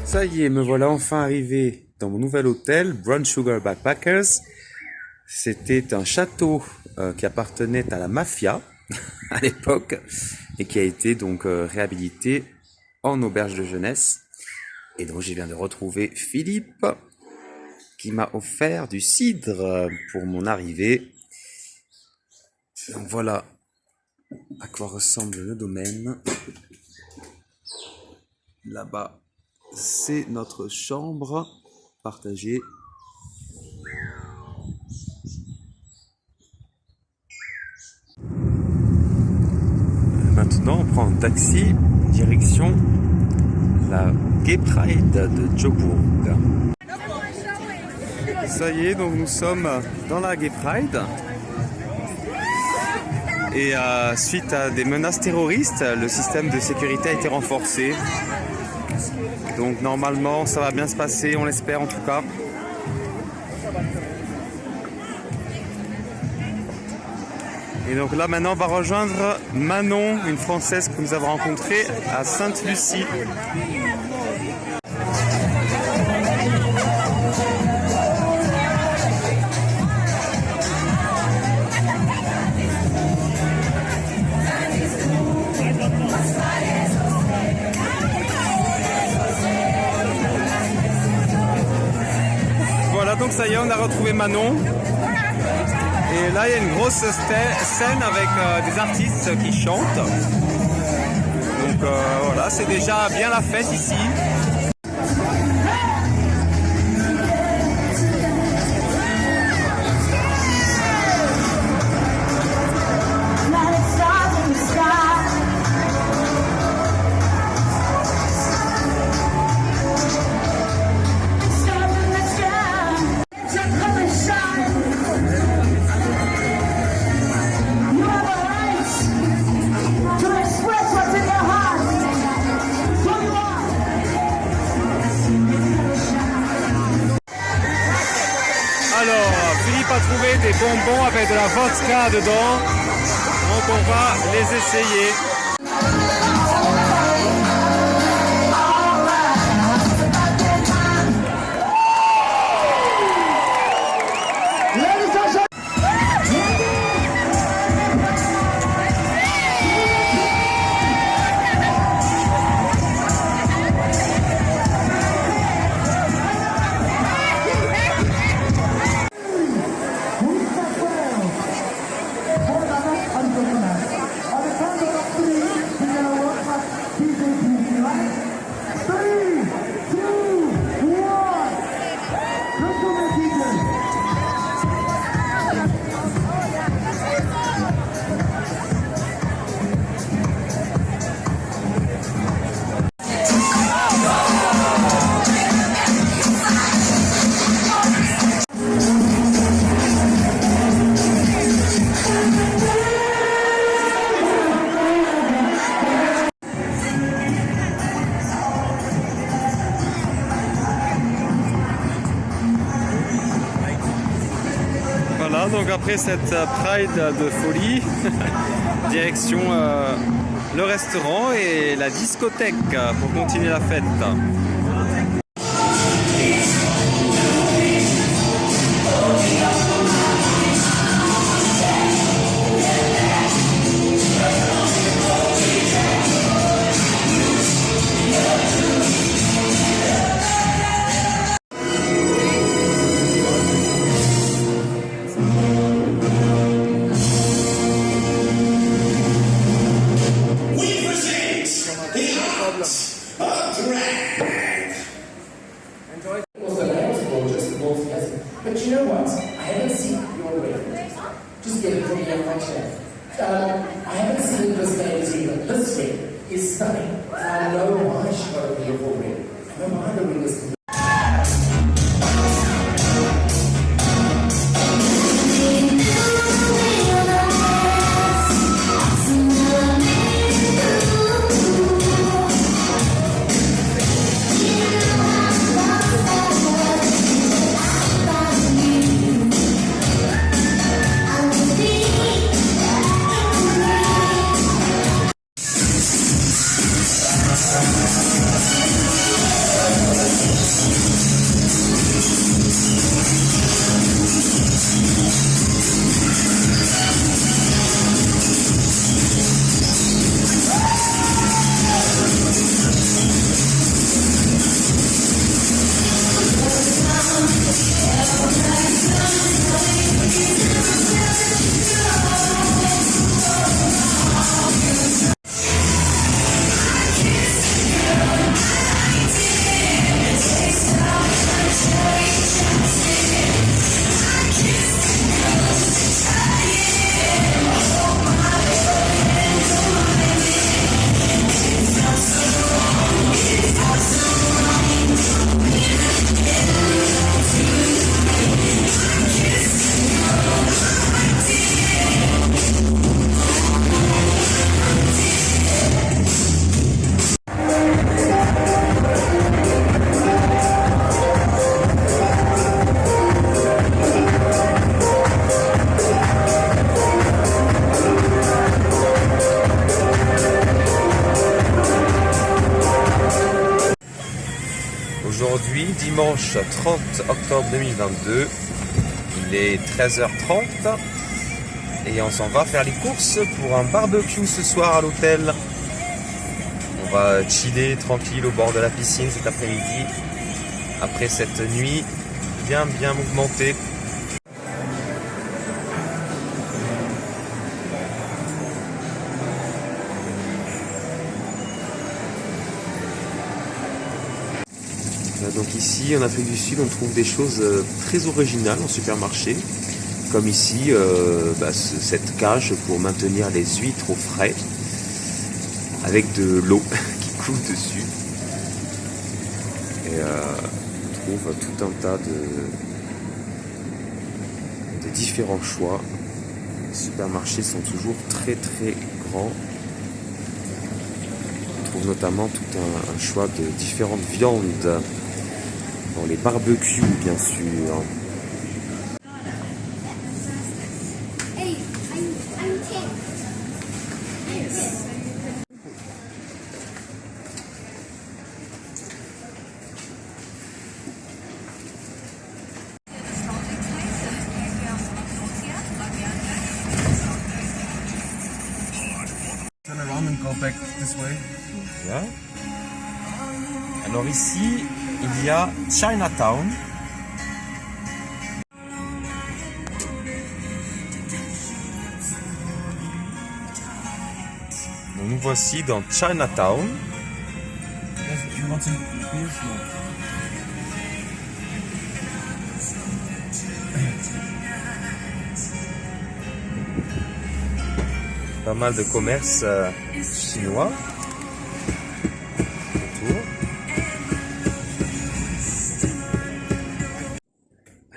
Ça y est, me voilà enfin arrivé dans mon nouvel hôtel, Brown Sugar Backpackers. C'était un château qui appartenait à la mafia à l'époque et qui a été donc réhabilité en auberge de jeunesse. Et donc je viens de retrouver Philippe qui m'a offert du cidre pour mon arrivée. Donc voilà à quoi ressemble le domaine. Là-bas, c'est notre chambre partagée. Maintenant, on prend un taxi direction la Gay Pride de Joburg. Ça y est, donc nous sommes dans la Gay Pride. Et suite à des menaces terroristes, le système de sécurité a été renforcé. Donc normalement ça va bien se passer, on l'espère en tout cas. Et donc là maintenant on va rejoindre Manon, une Française que nous avons rencontrée à Sainte-Lucie. Donc ça y est, on a retrouvé Manon. Et là, il y a une grosse scène avec des artistes qui chantent. Donc voilà, c'est déjà bien la fête ici. Philippe a trouvé des bonbons avec de la vodka dedans, donc on va les essayer. Voilà, donc après cette Pride de folie, direction le restaurant et la discothèque pour continuer la fête. But you know what? I haven't seen your ring. Just get it from the young chef. I haven't seen this lady's ring, but this ring is stunning. I know why she got a beautiful ring. I know why the ring is. Aujourd'hui, dimanche 30 octobre 2022, il est 13h30 et on s'en va faire les courses pour un barbecue ce soir à l'hôtel. On va chiller tranquille au bord de la piscine cet après-midi après cette nuit bien mouvementée. Donc ici en Afrique du Sud on trouve des choses très originales en supermarché, comme ici cette cage pour maintenir les huîtres au frais avec de l'eau qui coule dessus, et on trouve tout un tas de différents choix. Les supermarchés sont toujours très grands. On trouve notamment tout un choix de différentes viandes dans les barbecues, bien sûr. Hey, I'm 10. Turn around and go back this way. Bien. Alors ici, il y a Chinatown. Donc nous voici dans Chinatown. You want some beer? Pas mal de commerces chinois autour.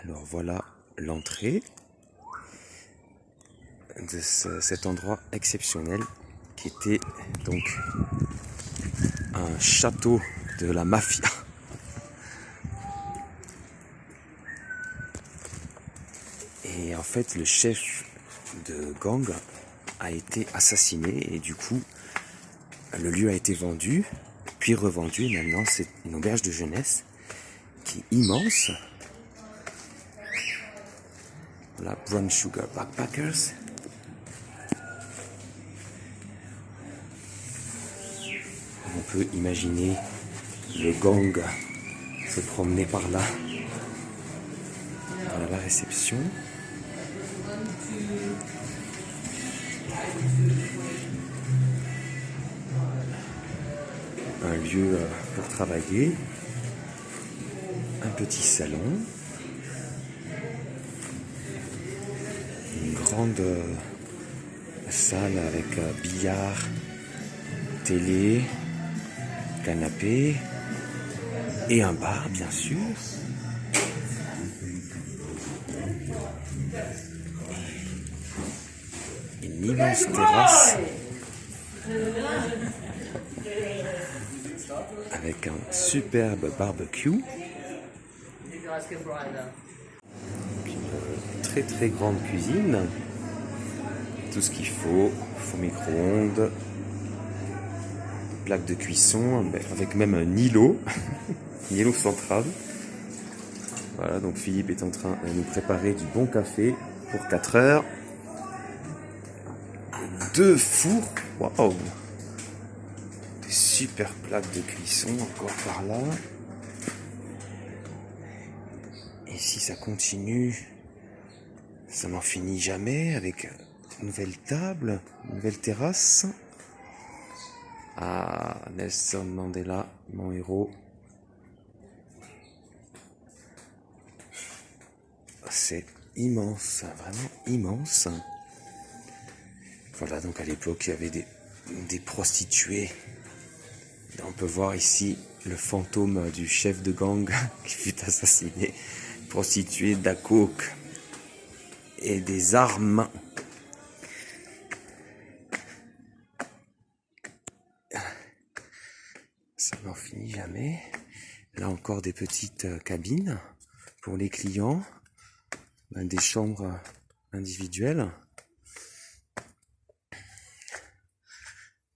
Alors voilà l'entrée de cet endroit exceptionnel qui était donc un château de la mafia. Et Et en fait, le chef de gang a été assassiné et du coup, le lieu a été vendu, puis revendu. Et maintenant, c'est une auberge de jeunesse qui est immense. Voilà, Brown Sugar Backpackers. On peut imaginer le gang se promener par là. Voilà la réception. Un lieu pour travailler. Un petit salon. Une grande salle avec billard, télé, canapé et un bar bien sûr. Une immense terrasse avec un superbe barbecue. Très très grande cuisine, tout ce qu'il faut, four micro-ondes, plaque de cuisson, avec même un îlot, un îlot central. Voilà, donc Philippe est en train de nous préparer du bon café pour 4 heures. 2 fours, waouh! Des super plaques de cuisson encore par là. Et si ça continue, ça n'en finit jamais avec une nouvelle table, une nouvelle terrasse. Ah, Nelson Mandela, mon héros. C'est immense, vraiment immense. Voilà, donc à l'époque, il y avait des prostituées. On peut voir ici le fantôme du chef de gang qui fut assassiné. Prostituées, de la coke et des armes. Ça n'en finit jamais. Là encore des petites cabines pour les clients, des chambres individuelles.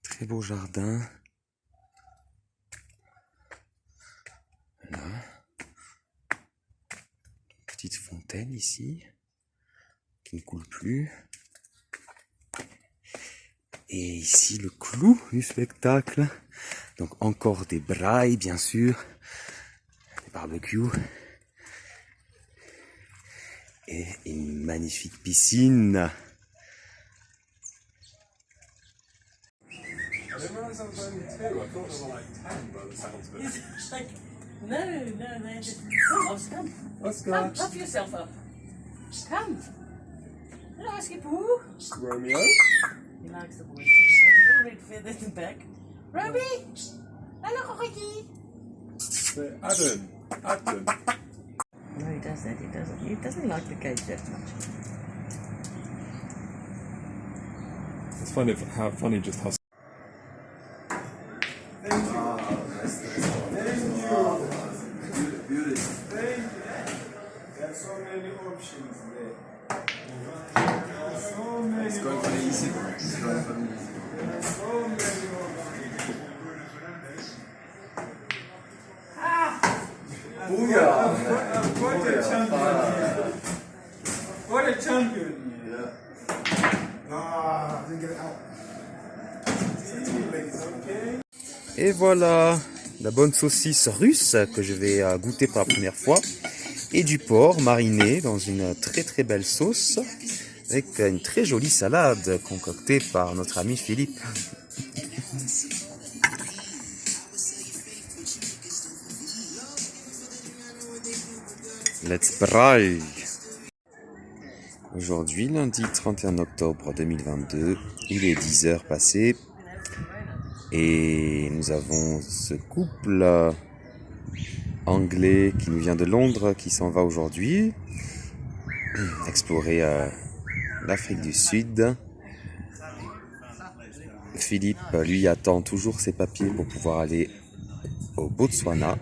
Très beau jardin. Là. Petite fontaine ici, qui ne coule plus. Et ici le clou du spectacle. Donc encore des brailles bien sûr, des barbecues. Et une magnifique piscine. No, they're just... Oscar. Come, puff yourself up. Come. Hello, Skipoo. Romeo? He likes the boys. He's got a little red feather in the back. Roby! Hello, Rocky. Adam. No, he does that. He doesn't like the cage that much. It's funny how funny just how. What a champion! Et voilà, la bonne saucisse russe que je vais goûter pour la première fois. Et du porc mariné dans une très très belle sauce. Avec une très jolie salade concoctée par notre ami Philippe. Let's braai! Aujourd'hui, lundi 31 octobre 2022, il est 10 heures passées et nous avons ce couple anglais qui nous vient de Londres qui s'en va aujourd'hui explorer l'Afrique du Sud. Philippe, lui, attend toujours ses papiers pour pouvoir aller au Botswana.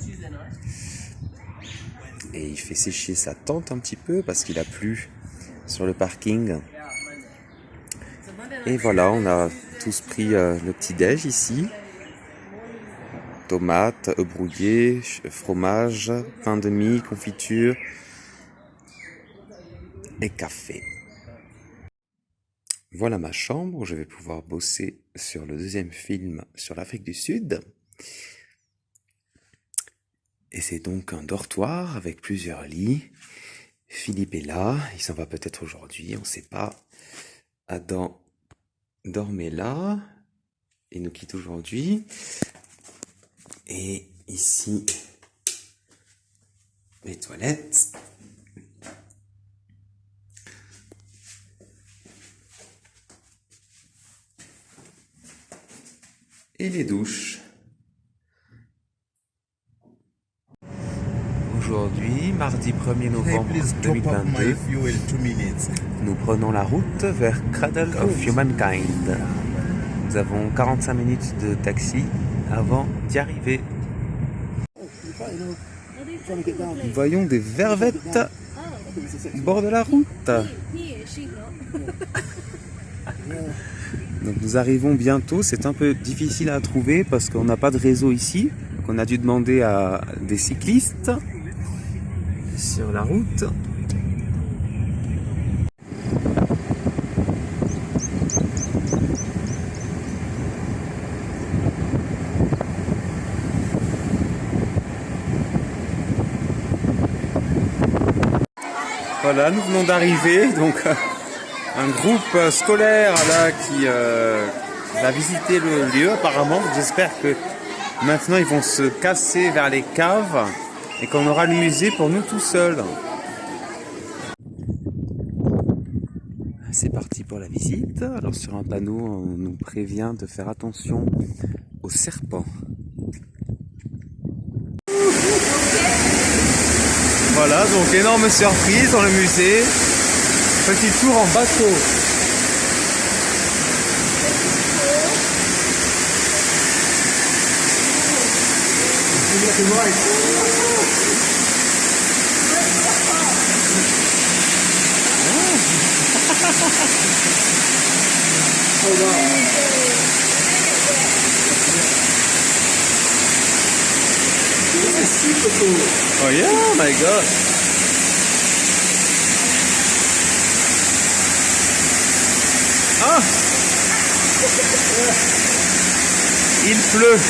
Et il fait sécher sa tente un petit peu parce qu'il a plu sur le parking. Et voilà, on a tous pris le petit-déj ici. Tomates, œufs brouillés, fromage, pain de mie, confiture et café. Voilà ma chambre où je vais pouvoir bosser sur le deuxième film sur l'Afrique du Sud. Et c'est donc un dortoir avec plusieurs lits. Philippe est là, il s'en va peut-être aujourd'hui, on ne sait pas. Adam dormait là, il nous quitte aujourd'hui. Et ici, les toilettes. Et les douches. Aujourd'hui, mardi 1er novembre 2022, nous prenons la route vers Cradle of Humankind. Nous avons 45 minutes de taxi avant d'y arriver. Nous voyons des vervettes au bord de la route. Donc nous arrivons bientôt, c'est un peu difficile à trouver parce qu'on n'a pas de réseau ici. Donc on a dû demander à des cyclistes sur la route. Voilà, nous venons d'arriver, donc un groupe scolaire là qui va visiter le lieu apparemment. J'espère que maintenant ils vont se casser vers les caves et qu'on aura le musée pour nous tout seuls. C'est parti pour la visite. Alors sur un panneau on nous prévient de faire attention aux serpents. Voilà, donc énorme surprise dans le musée. Petit tour en bateau. Oh yeah, oh my god. Ah, il pleut.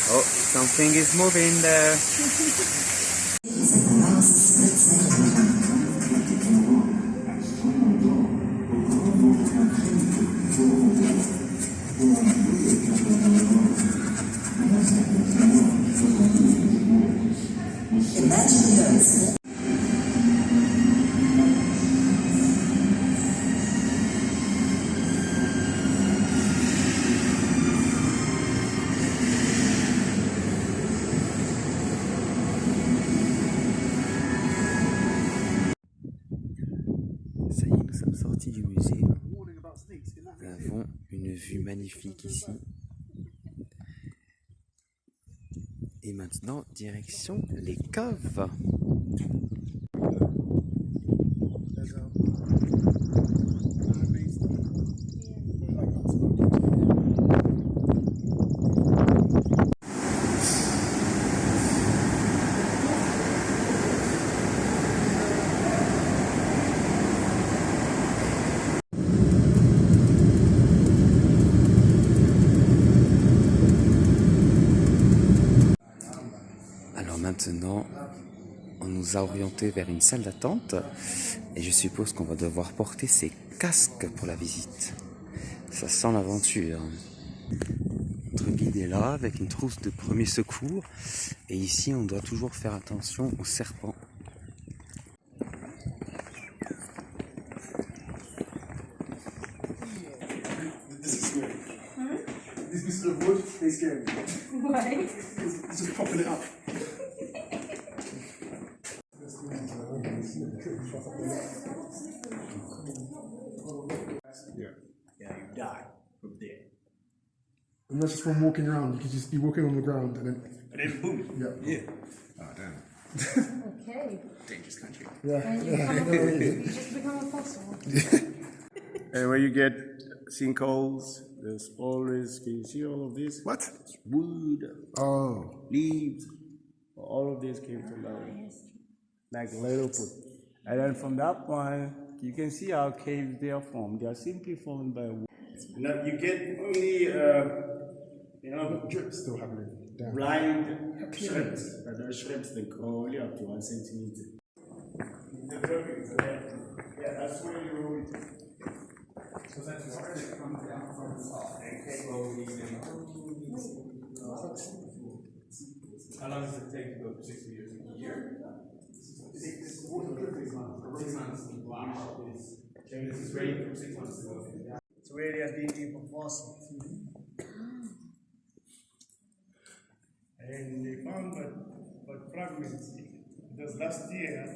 Oh, something is moving there. Ça y est, nous sommes sortis du musée. Nous avons une vue magnifique ici. Et maintenant, direction les caves. maintenant, on nous a orientés vers une salle d'attente et je suppose qu'on va devoir porter ses casques pour la visite. Ça sent l'aventure. Notre guide est là avec une trousse de premiers secours et ici on doit toujours faire attention aux serpents. These pieces of wood, they scare me. Why? It's just popping it up. Yeah, you die from there. And that's just from walking around. You could just be walking on the ground and then boom. Yeah. Oh, damn. Okay. Dangerous country. Yeah. You just become a fossil. And when you get sinkholes, there's always, can you see all of this? What? It's wood, leaves, all of this came from that, like little foot. And then from that point, you can see how caves they are formed. They are simply formed by wood. Now you get only, Drip's still happening. Damn. blind shrimps, but those shrimps they grow only up to 1 centimeter. Yeah, that's where you. How long does it take to go 60 years? A year? 6 months. Wow. This is ready for 6 months to go. It's really a deep fossil. And they found but fragments. Because last year,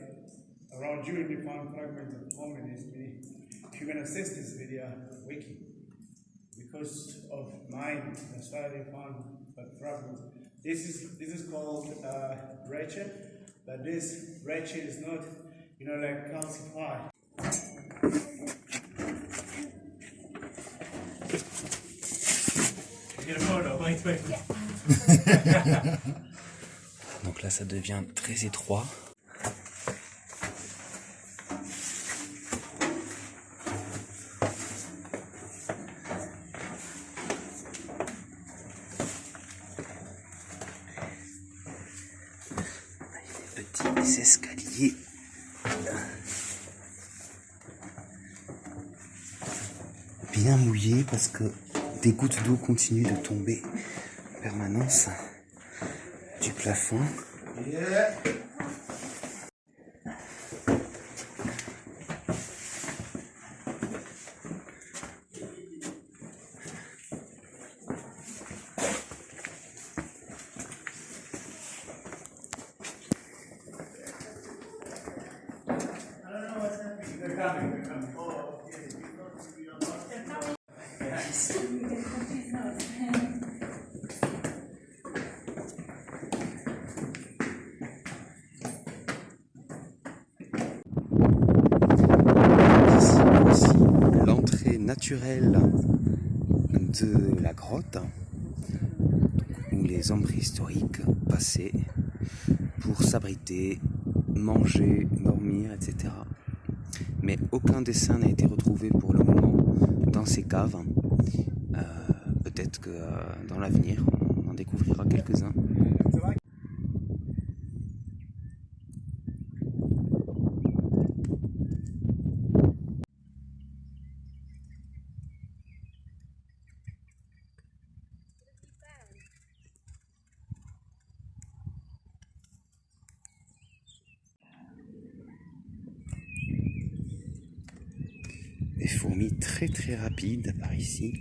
around June, they found fragments of hominids. If you can access this video, wiki. Because of mine, that's why they found but fragments. This is called breccia, but this breccia is not, like calcified. Get a photo. Wait. Donc là ça devient très étroit. Petits escaliers. Bien mouillés parce que des gouttes d'eau continuent de tomber en permanence du plafond. L'entrée naturelle de la grotte où les hommes préhistoriques passaient pour s'abriter, manger, dormir, etc. Mais aucun dessin n'a été retrouvé pour le moment dans ces caves. Peut-être que dans l'avenir on en découvrira quelques-uns. Des fourmis très très rapides par ici.